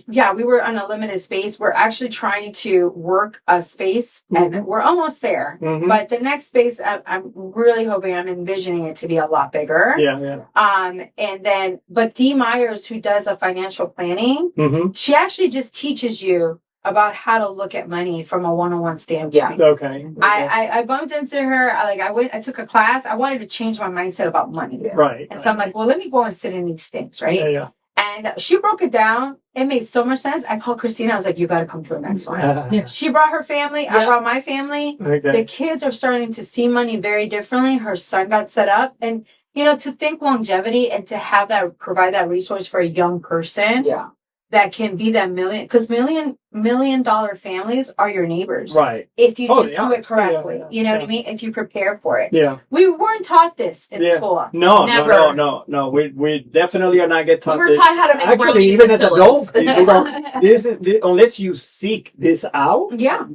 Yeah, we were on a limited space. We're actually trying to work a space, and we're almost there. But the next space, I'm really hoping, I'm envisioning it to be a lot bigger. Yeah. And then, but Dee Myers, who does a financial planning, she actually just teaches you about how to look at money from a one-on-one standpoint. Yeah. Okay. I bumped into her. I took a class. I wanted to change my mindset about money. Right. And so I'm like, well, let me go and sit in these things, right? Yeah. And she broke it down. It made so much sense. I called Christina. I was like, you got to come to the next one. She brought her family. I brought my family. Okay. The kids are starting to see money very differently. Her son got set up. And, to think longevity and to have provide that resource for a young person. Yeah. That can be that because million dollar families are your neighbors. Right. If you just do it correctly. You know what I mean? If you prepare for it. Yeah. We weren't taught this in school. No, never. No. We definitely are not get taught we were this. taught how to make actually, even as adults, unless you seek this out. Yeah.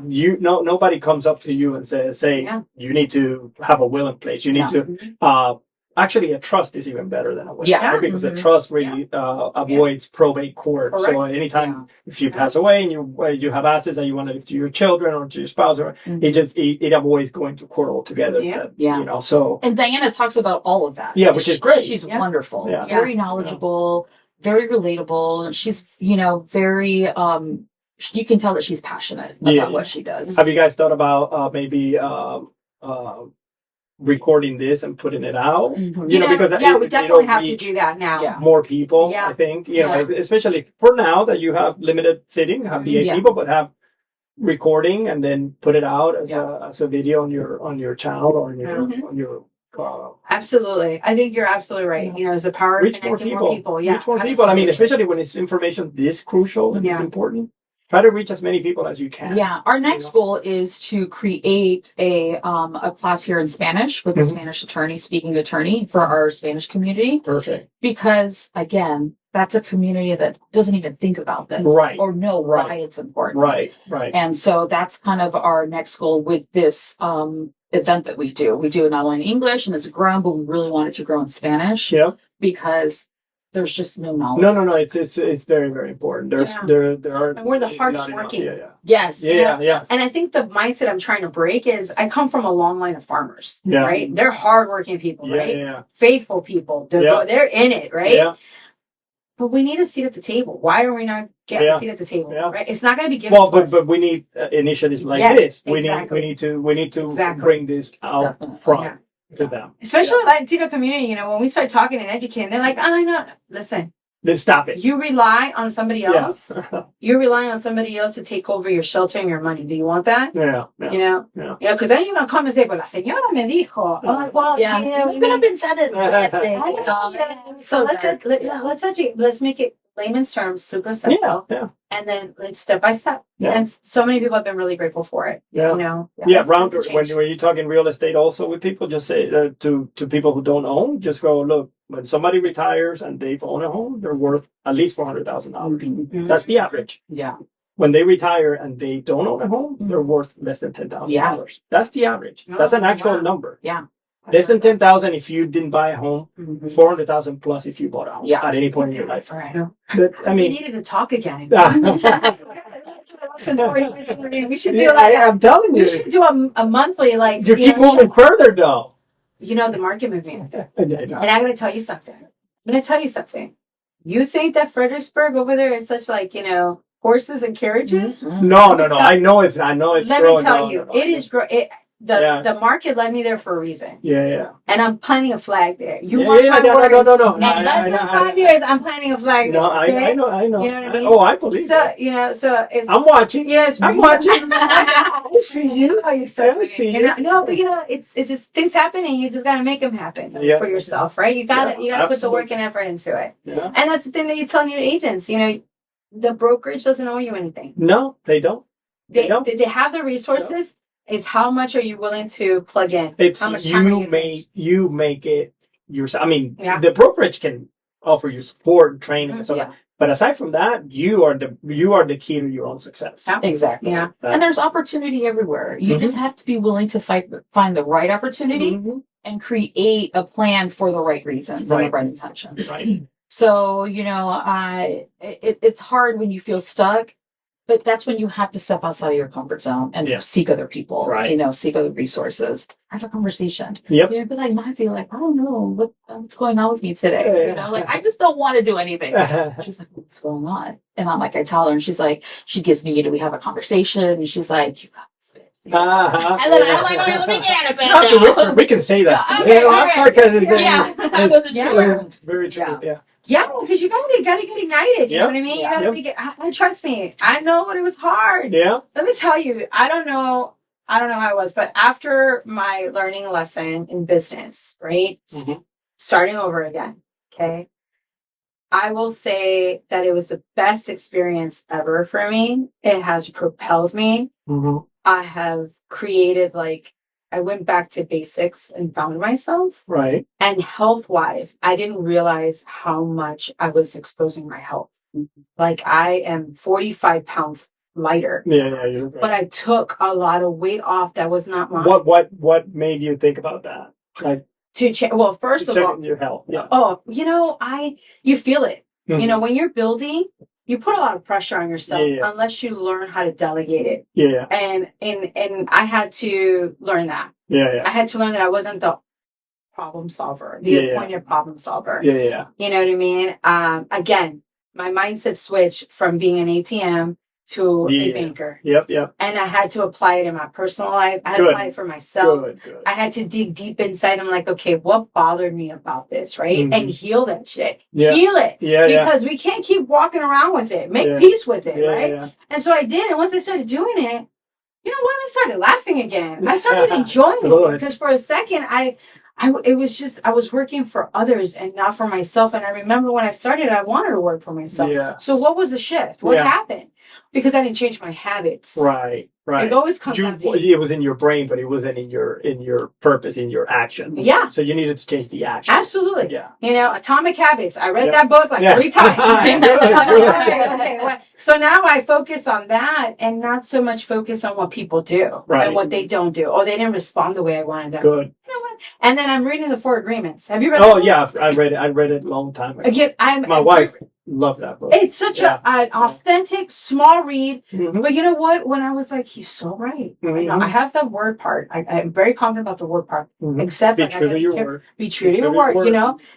Nobody comes up to you and says, you need to have a will in place. You need to actually, a trust is even better than a will. Yeah. Right? Because a trust really avoids probate court. Correct. So anytime if you pass away and you have assets that you want to give to your children or to your spouse, it avoids going to court altogether. So. And Diana talks about all of that. Yeah, which is great. She's wonderful. Yeah. Very knowledgeable, very relatable. She's, very, you can tell that she's passionate about what she does. Have you guys thought about maybe recording this and putting it out? Because we definitely have to do that now. More people, I think. Especially for now that you have limited sitting, have the 8 people, but have recording and then put it out as a video on your channel or on your. Absolutely, I think you're absolutely right. There's a power of connecting more people. Yeah, reach more people. I mean, especially when it's information this crucial and it's important. Try to reach as many people as you can. Yeah. Our next goal is to create a class here in Spanish with a Spanish speaking attorney for our Spanish community. Perfect. Because again, that's a community that doesn't even think about this or know why it's important. Right. And so that's kind of our next goal with this event that we do. We do it not only in English and it's grown, but we really want it to grow in Spanish. Yeah. Because there's just no knowledge. No. It's very, very important. There are. And we're the hardest working. Yes. Yeah. And I think the mindset I'm trying to break is I come from a long line of farmers. Yeah. Right. They're hardworking people. Right. Yeah. Faithful people. They're in it. Right. Yeah. But we need a seat at the table. Why are we not getting a seat at the table? Yeah. Right. It's not going to be given. Well, but we need initiatives like this. We need to bring this out front. To them. Especially with Latino community, when we start talking and educating, they're like, I know. Listen. Then stop it. You rely on somebody else. You're relying on somebody else to take over your shelter and your money. Do you want that? Yeah. Because then you're going to come and say, but la señora me dijo. I'm like, well, we're going to pensar en So let's make it layman's terms, super simple. Yeah. And then step by step. Yeah. And so many people have been really grateful for it. Yeah. Round when you're talking real estate also with people, just say to people who don't own, just go, look, when somebody retires and they've owned a home, they're worth at least $400,000. That's the average. Yeah. When they retire and they don't own a home, they're worth less than $10,000. That's the average. That's an actual number. Yeah. Less than $10,000 if you didn't buy a home, $400,000 plus if you bought a home at any point in your life. Right. But, we needed to talk again. We should do I'm telling you. We should do a monthly You keep moving further though. The market moving. And I'm going to tell you something. You think that Fredericksburg over there is such horses and carriages? No. I know it's. Let me tell you, it is. The market led me there for a reason. Yeah. And I'm planting a flag there. You want my words? No. In less than 5 years, I'm planting a flag there. No, I know. You know what I mean? Oh, I believe so, that. so it's... I'm watching. Yes, I'm watching. I see you. Oh, you're so I see funny. you. No, but it's just things happen, and you just got to make them happen for yourself, right? You got to put the work and effort into it. Yeah. And that's the thing that you tell your agents. The brokerage doesn't owe you anything. No, they don't. They have the resources. It's how much are you willing to plug in? It's how much time you make it yourself. I mean, the brokerage can offer you support and training and stuff like that. But aside from that, you are the key to your own success. Exactly. Yeah. And there's opportunity everywhere. You just have to be willing to find the right opportunity and create a plan for the right reasons and the right intentions. Right. So, it's hard when you feel stuck, but that's when you have to step outside of your comfort zone and seek other people, seek other resources, have a conversation. Yep. Because I might feel like, I don't know what's going on with me today. I just don't want to do anything. She's like, what's going on? And I'm like, I tell her, and she's like, she gives me, we have a conversation, and she's like, you got this bit. And then I'm like, okay, let me get out of bed now. Whisper. We can say that. I wasn't sure. Very true. Yeah. Yeah, because you gotta get ignited. You know what I mean? You gotta trust me. I know what it was hard. Yeah. Let me tell you, I don't know how it was, but after my learning lesson in business, right? Starting over again. Okay. I will say that it was the best experience ever for me. It has propelled me. I have created I went back to basics and found myself. Right. And health-wise, I didn't realize how much I was exposing my health. I am 45 pounds lighter. Yeah, you're right. But I took a lot of weight off that was not mine. What made you think about that? Well, first of all, your health. Yeah. Oh, you feel it. When you're building, you put a lot of pressure on yourself unless you learn how to delegate it. Yeah. And I had to learn that. Yeah. I had to learn that I wasn't the problem solver, the appointed problem solver. Yeah. You know what I mean? Again, my mindset switched from being an ATM to a banker. Yep. And I had to apply it in my personal life. I had to apply it for myself. Good. I had to dig deep inside. I'm like, okay, what bothered me about this, right? And heal that shit. Yeah. Heal it. Yeah. Because we can't keep walking around with it. Make peace with it, right? Yeah. And so I did. And once I started doing it, you know what? I started laughing again. I started enjoying it. Because for a second, I was working for others and not for myself. And I remember when I started, I wanted to work for myself. Yeah. So what was the shift? What happened? Because I didn't change my habits. Right. It always comes down to it was in your brain, but it wasn't in your purpose, in your actions. Yeah. So you needed to change the action. Absolutely. Yeah. Atomic Habits. I read that book 3 times. Okay. So now I focus on that and not so much focus on what people do and what they don't do. Oh, they didn't respond the way I wanted them. Good. You know what? And then I'm reading the 4 Agreements. Have you read? Oh yeah, I read it. I read it a long time ago. Again, my wife loved that book. It's such an authentic, small read. But you know what? When I was like, he's so right. I have the word part. I'm very confident about the word part. Except be true to your word. Be true to your word.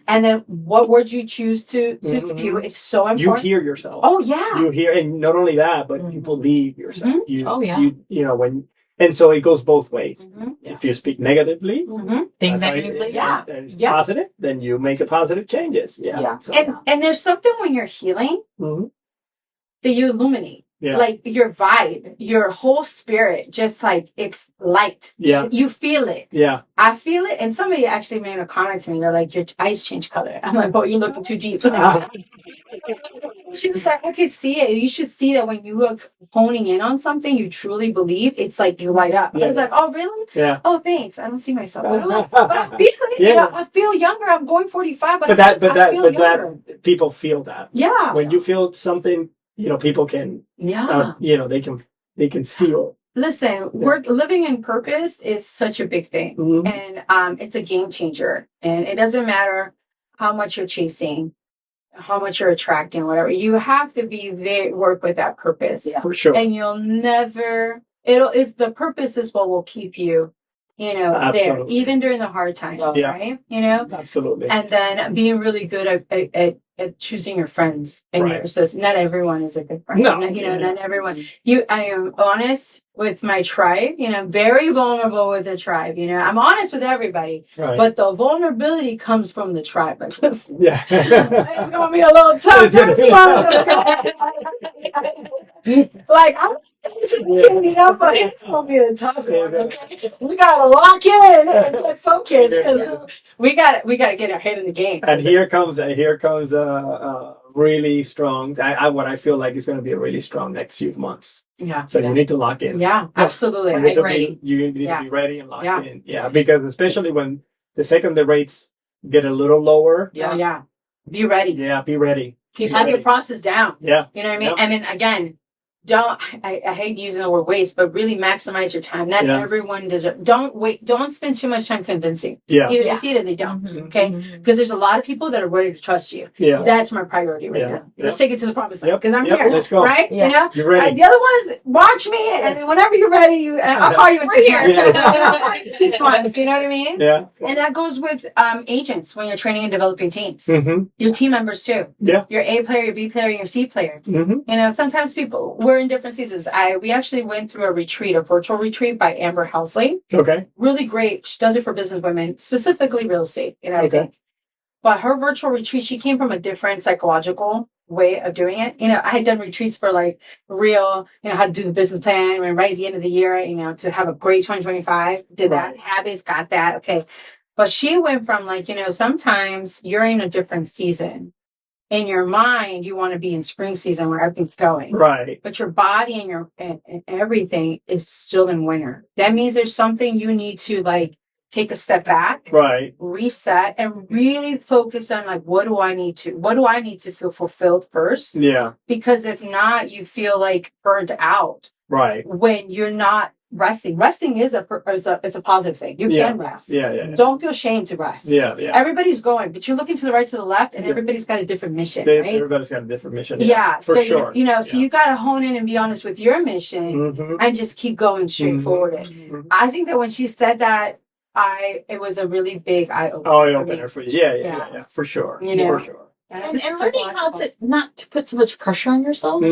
And then what words you choose to spew is so important. You hear yourself. Oh yeah. You hear, and not only that, but you believe yourself. And so it goes both ways. If you speak negatively, think negatively, positive, then you make a positive changes. So, and there's something when you're healing that you illuminate. Yeah. Like your vibe, your whole spirit, just it's light. Yeah. You feel it. Yeah. I feel it. And somebody actually made a comment to me. They're like, your eyes change color. I'm like, oh, you're looking too deep. She was like, I could see it. You should see that when you are honing in on something you truly believe, it's like you light up. I was like, oh, really? Yeah. Oh, thanks. I don't see myself. But I feel it. I feel younger. I'm going 45, but I feel younger. People feel that. Yeah. When you feel something, people can, they can see it. Listen, living in purpose is such a big thing. And it's a game changer. And it doesn't matter how much you're chasing, how much you're attracting, whatever. You have to work with that purpose. Yeah, for sure. And you'll never, the purpose is what will keep you, there, even during the hard times, right? Absolutely. And then being really good at choosing your friends. And so not everyone is a good friend. No. Not everyone. I am honest. with my tribe, very vulnerable with the tribe. I'm honest with everybody, but the vulnerability comes from the tribe. It's going to be a little tough this one. Like, I'm getting up, but it's going to be a tough one. Okay? We got to lock in and get focused because we got to get our head in the game. And here comes really strong. What I feel like is going to be a really strong next few months. Yeah. So you need to lock in. Yeah, absolutely. You need to be ready and locked in. Yeah, because especially when the second the rates get a little lower. Yeah. Be ready. Yeah, be ready. Have your process down. Yeah. You know what I mean? Yep. I mean, again, I hate using the word waste, but really maximize your time. Not everyone deserves. Don't spend too much time convincing. Yeah. Either they see it or they don't. Mm-hmm. Okay? Because there's a lot of people that are ready to trust you. Yeah. That's my priority right now. Let's take it to the promised land because I'm here. Let's go. Right? Yeah. You're ready. The other ones, watch me, and whenever you're ready, I'll call you in 6 months. I'll call you in 6 months. You know what I mean? Yeah. And that goes with agents when you're training and developing teams. Mm-hmm. Your team members too. Yeah. Your A player, your B player, and your C player. Mm-hmm. Sometimes we're in different seasons. We actually went through a virtual retreat by Amber Housley. Okay. Really great. She does it for business women, specifically real estate, I think. But her virtual retreat, she came from a different psychological way of doing it. I had done retreats for like real, how to do the business plan and right at the end of the year, to have a great 2025. Did that. Habits, got that. Okay. But she went from like, sometimes you're in a different season. In your mind, you want to be in spring season where everything's going. Right. But your body and everything is still in winter. That means there's something you need to like take a step back. Right. Reset and really focus on like, what do I need to feel fulfilled first? Yeah. Because if not, you feel like burnt out. Right. When you're not resting. Resting is a positive thing. You can rest. Yeah. Don't feel shame to rest. Yeah. Everybody's going, but you're looking to the right, to the left, and everybody's got a different mission, right? Everybody's got a different mission. Yeah, for sure. So you got to hone in and be honest with your mission and just keep going straight forward. I think that when she said that, it was a really big eye-opener for you. Yeah, for sure. For sure. And learning how to not to put so much pressure on yourself,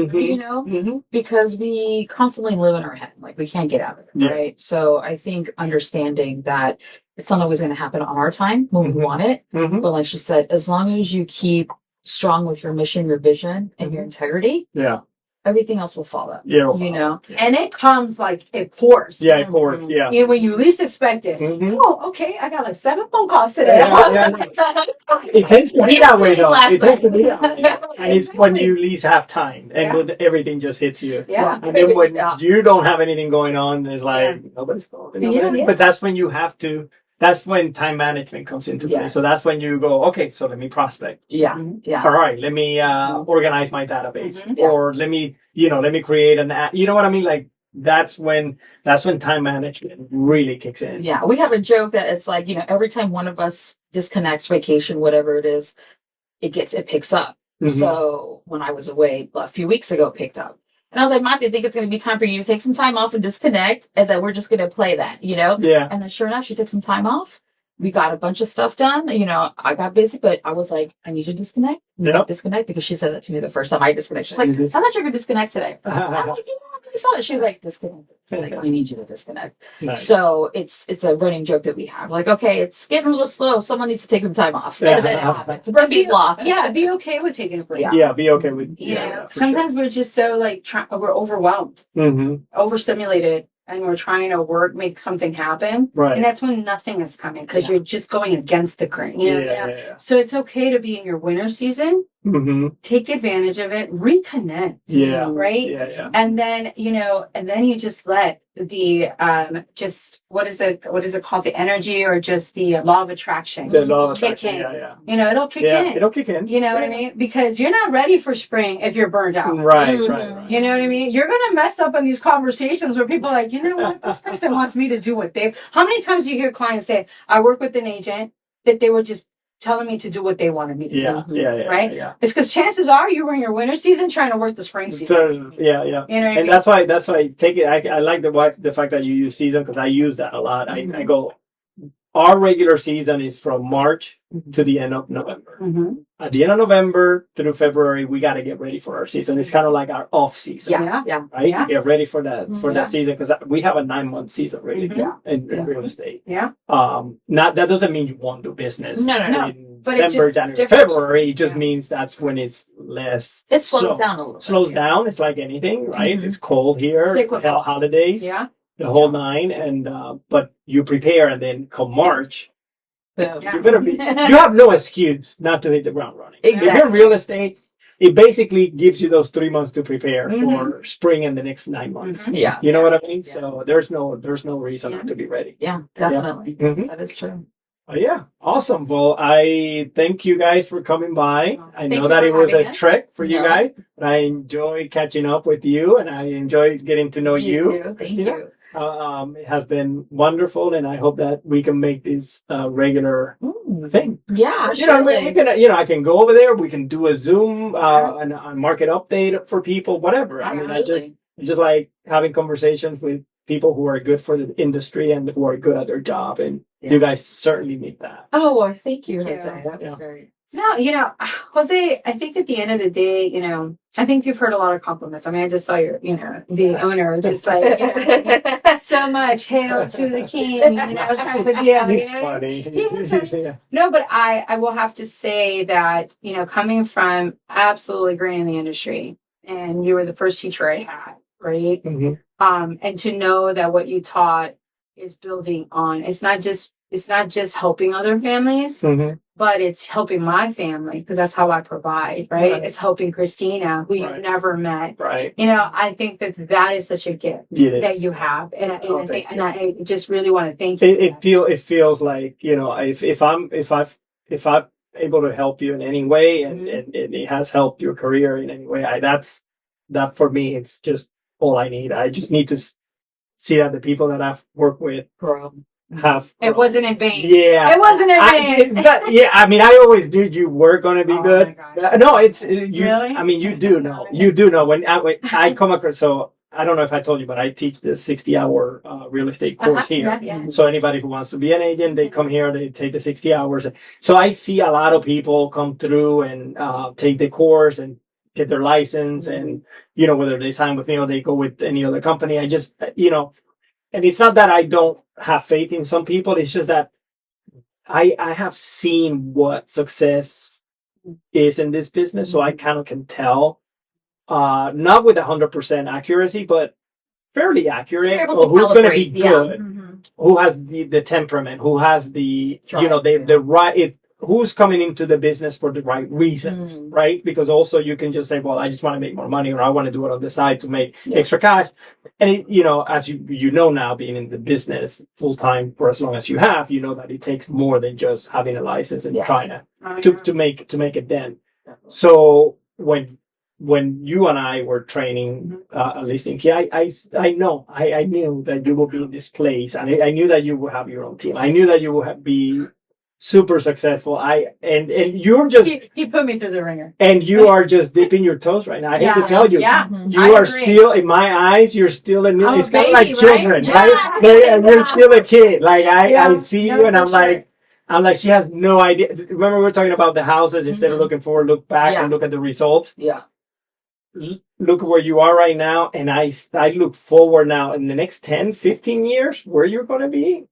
because we constantly live in our head, like we can't get out of it, right? So I think understanding that it's not always going to happen on our time when we want it, but like she said, as long as you keep strong with your mission, your vision, and your integrity, everything else will follow. Yeah, and it comes like it pours. Yeah, it pours. Yeah, when you least expect it. Oh, okay. I got like 7 phone calls today. It tends to be that way, though. It tends to be that way. And it's when you least have time, and when everything just hits you. Yeah, and then when you don't have anything going on, it's like nobody's calling. Yeah. But that's when you have to. That's when time management comes into play. So that's when you go, okay, so let me prospect. Yeah. All right, let me organize my database, or let me create an app. You know what I mean? Like that's when time management really kicks in. Yeah, we have a joke that it's like every time one of us disconnects, vacation, whatever it is, it picks up. So when I was away a few weeks ago, it picked up. And I was like, Maty, I think it's going to be time for you to take some time off and disconnect, and then we're just going to play that, Yeah. And then sure enough, she took some time off. We got a bunch of stuff done. I got busy, but I was like, I need you to disconnect. Disconnect, because she said that to me the first time I disconnected. She's like, I thought you were going to disconnect today. I'm like, she was like, disconnect. Like, I need you to disconnect. Nice. So it's a running joke that we have. Like, okay, it's getting a little slow. Someone needs to take some time off. And then it happens. It's Murphy's Law. Yeah, be okay with taking a break. Yeah, be okay with sometimes we're just so like we're overwhelmed, overstimulated, and we're trying to make something happen. Right. And that's when nothing is coming because you're just going against the current. So it's okay to be in your winter season. Take advantage of it, reconnect. Right. And then you just let the what is it called, the energy, or just the law of attraction kick in. It'll kick in. It'll kick in. You know what I mean? Because you're not ready for spring if you're burned out. Right. You know what I mean? You're gonna mess up on these conversations where people are like, you know what, this person wants me to do what they. How many times do you hear clients say, I work with an agent that they were just telling me to do what they wanted me to do. Right? Yeah. It's because chances are you were in your winter season trying to work the spring season. So, You know what I mean? That's why take it. I like the fact that you use season, because I use that a lot. I go, our regular season is from March to the end of November. Mm-hmm. At the end of November through February, we got to get ready for our season. It's kind of like our off season. Yeah. Right? Yeah. Get ready for that season because we have a 9-month season really in real estate. Yeah. Not that doesn't mean you won't do business. No. In But December, January, different. February, it just means that's when it's less. It slows down a little. Slows down. It's like anything, right? Mhm. It's cold here. Cyclical. Holidays. Yeah. The whole nine, and but you prepare, and then come March, Boom. Yeah. you're gonna be. You have no excuse not to hit the ground running. If Exactly. you're in real estate, it basically gives you those 3 months to prepare Mhm. for spring and the next 9 months. Mhm. Yeah. You know what I mean? Yeah. So there's no reason Yeah. not to be ready. Yeah, definitely. Mhm. That is true. Yeah, awesome. Well, I thank you guys for coming by. I Thank know you that for it was a having us. trek for you No. guys, but I enjoyed catching up with you, and I enjoyed getting to know you. too. Thank Christina. you. It has been wonderful, and I hope that we can make this regular thing. Yeah, You know, surely. we can, I can go over there. We can do a Zoom and a market update for people, whatever. I mean, I just like having conversations with people who are good for the industry and who are good at their job, and you guys certainly need that. Oh, well, thank you, Thank Jose. you. That's Yeah. great. No, Jose, I think at the end of the day, I think you've heard a lot of compliments. I mean, I just saw your, the owner just like, so much hail to the king, type of deal. He's funny. Yeah. No, but I will have to say that, coming from absolutely great in the industry, and you were the first teacher I had, right? Mhm. And to know that what you taught is building on, it's not just helping other families, Mhm. but it's helping my family because that's how I provide, right? Right. It's helping Christina, who you've Right. never met. Right. I think that is such a gift It is. that you have, and Oh, I think, thank you. and I just really want to thank you. It feels like if I'm able to help you in any way, and it has helped your career in any way, that for me it's just all I need. I just need to see that the people that I've worked with have. It wasn't in vain. Yeah. It wasn't in vain. I mean, I always knew you were going to be Oh good. my gosh. No, it's you. Really? I mean, you do know. You do know when I come across. So I don't know if I told you, but I teach the 60-hour real estate course here. Yeah. So anybody who wants to be an agent, they come here, they take the 60 hours. So I see a lot of people come through and take the course and get their license, and whether they sign with me or they go with any other company. I just and it's not that I don't have faith in some people. It's just that I have seen what success is in this business, so I kind of can tell, not with 100% accuracy, but fairly accurate, You're able or to who's going to be calibrate, yeah. good, Mhm. who has the temperament, who has the Drive, the right. Who's coming into the business for the right reasons, right? Because also you can just say, well, I just want to make more money, or I want to do it on the side to make extra cash. And as you know now, being in the business full time for as long as you have, that it takes more than just having a license and trying to make a dent. So when you and I were training a listing key, I knew that you would be in this place, and I knew that you would have your own team. I knew that you would be super successful. And you're just He put me through the ringer. and you are just dipping your toes right now. I hate to tell you, you I are agree. still in my eyes. You're still a new. I'm It's a kind of baby, like children, right? right? Yeah. And you're still a kid. Like I Yeah. see you, No, and for I'm like, she has no idea. Remember, we were talking about the houses. Instead of looking forward, look back and look at the result. Yeah. Look where you are right now, and I look forward now in the next 10, 15 years where you're going to be.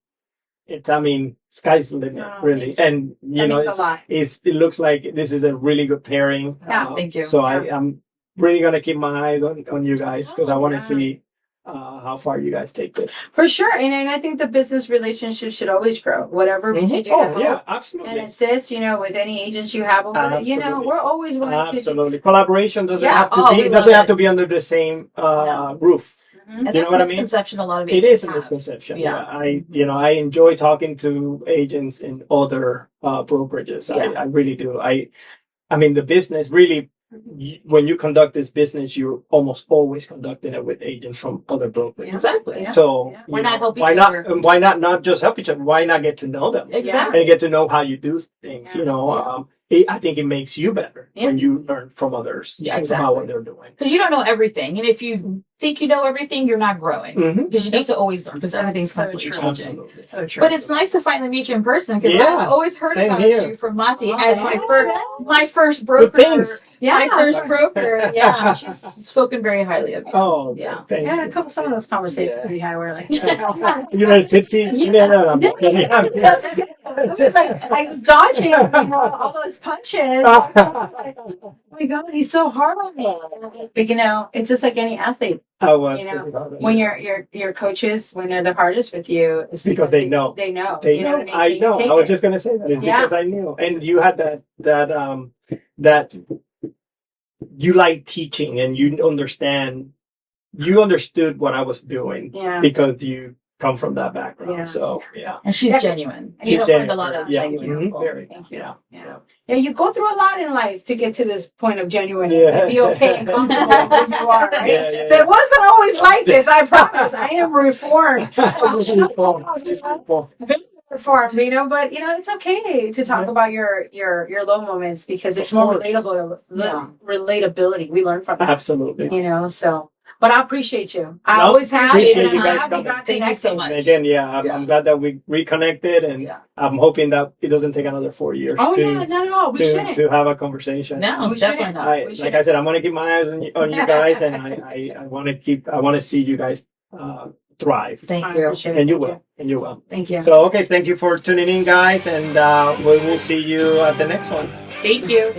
Sky's the limit, really. And, That means a lot. it looks like this is a really good pairing. Yeah, thank you. So I'm really going to keep my eye on you guys, because I want to see how far you guys take this. For sure. And I think the business relationship should always grow. Whatever we can do to help and absolutely. assist, with any agents you have over there. Absolutely. We're always willing to do. Absolutely. Collaboration doesn't have to Oh, be we doesn't love have it. to be under the same roof. And You know that's what a I mean? misconception a lot of It agents is a have. misconception. Yeah. I enjoy talking to agents in other brokerages. Yeah. I really do. I mean, the business really, when you conduct this business, you're almost always conducting it with agents from other brokerages. Exactly. Yeah. So Why not help each why other? not? Why not just help each other? Why not get to know them Exactly. and get to know how you do things? Yeah. I think it makes you better Yeah. when you learn from others Yeah, about what exactly. they're doing. Because you don't know everything. And if you think you know everything, you're not growing. Mhm. Because you need to always learn because everything's so constantly true. changing. Absolutely. So true. But it's nice to finally meet you in person because Yeah, I've always heard same about here. you from Maty Oh, as yes. my first Good broker. things. My first broker. Yeah. She's spoken very highly of you. Oh, Yeah. thank Yeah, you. a couple some of those conversations we had were like, You're a tipsy? No. it was like I was dodging all those punches. Oh my God, he's so hard on me. But it's just like any athlete. I was. When your coaches, when they're the hardest with you, it's because they know. They know. They you know know. what I mean? I know. Take I was it. just gonna say that. It's Yeah. because I knew, and you had that you like teaching, and you understand. You understood what I was doing Yeah. because you come from that background. Yeah. So yeah. And she's Yeah. genuine. And She's She's learned a genuine. lot of Yeah. genuine Mhm. people. Very. Thank you. Yeah. Yeah, you go through a lot in life to get to this point of genuineness Yeah. and be okay and comfortable with who you are, right? Yeah. So it wasn't always like this, I promise. I am reformed. Very reformed, but it's okay to talk about your low moments because it's more course. relatability. We learn from it. Absolutely. So but I appreciate you. I No, always have. appreciate And you I'm guys glad we coming. got Thank you so connected. much. And again, I'm Yeah. glad that we reconnected, and Yeah. I'm hoping that it doesn't take another 4 years Oh to yeah, not at all. We shouldn't. to have a conversation. No, We definitely shouldn't. not. We Like I said, I'm gonna keep my eyes on you guys, and I want to see you guys thrive, Thank I you. appreciate it. and you Thank will, and you will. Thank you. So okay, thank you for tuning in, guys, and we will see you at the next one. Thank you.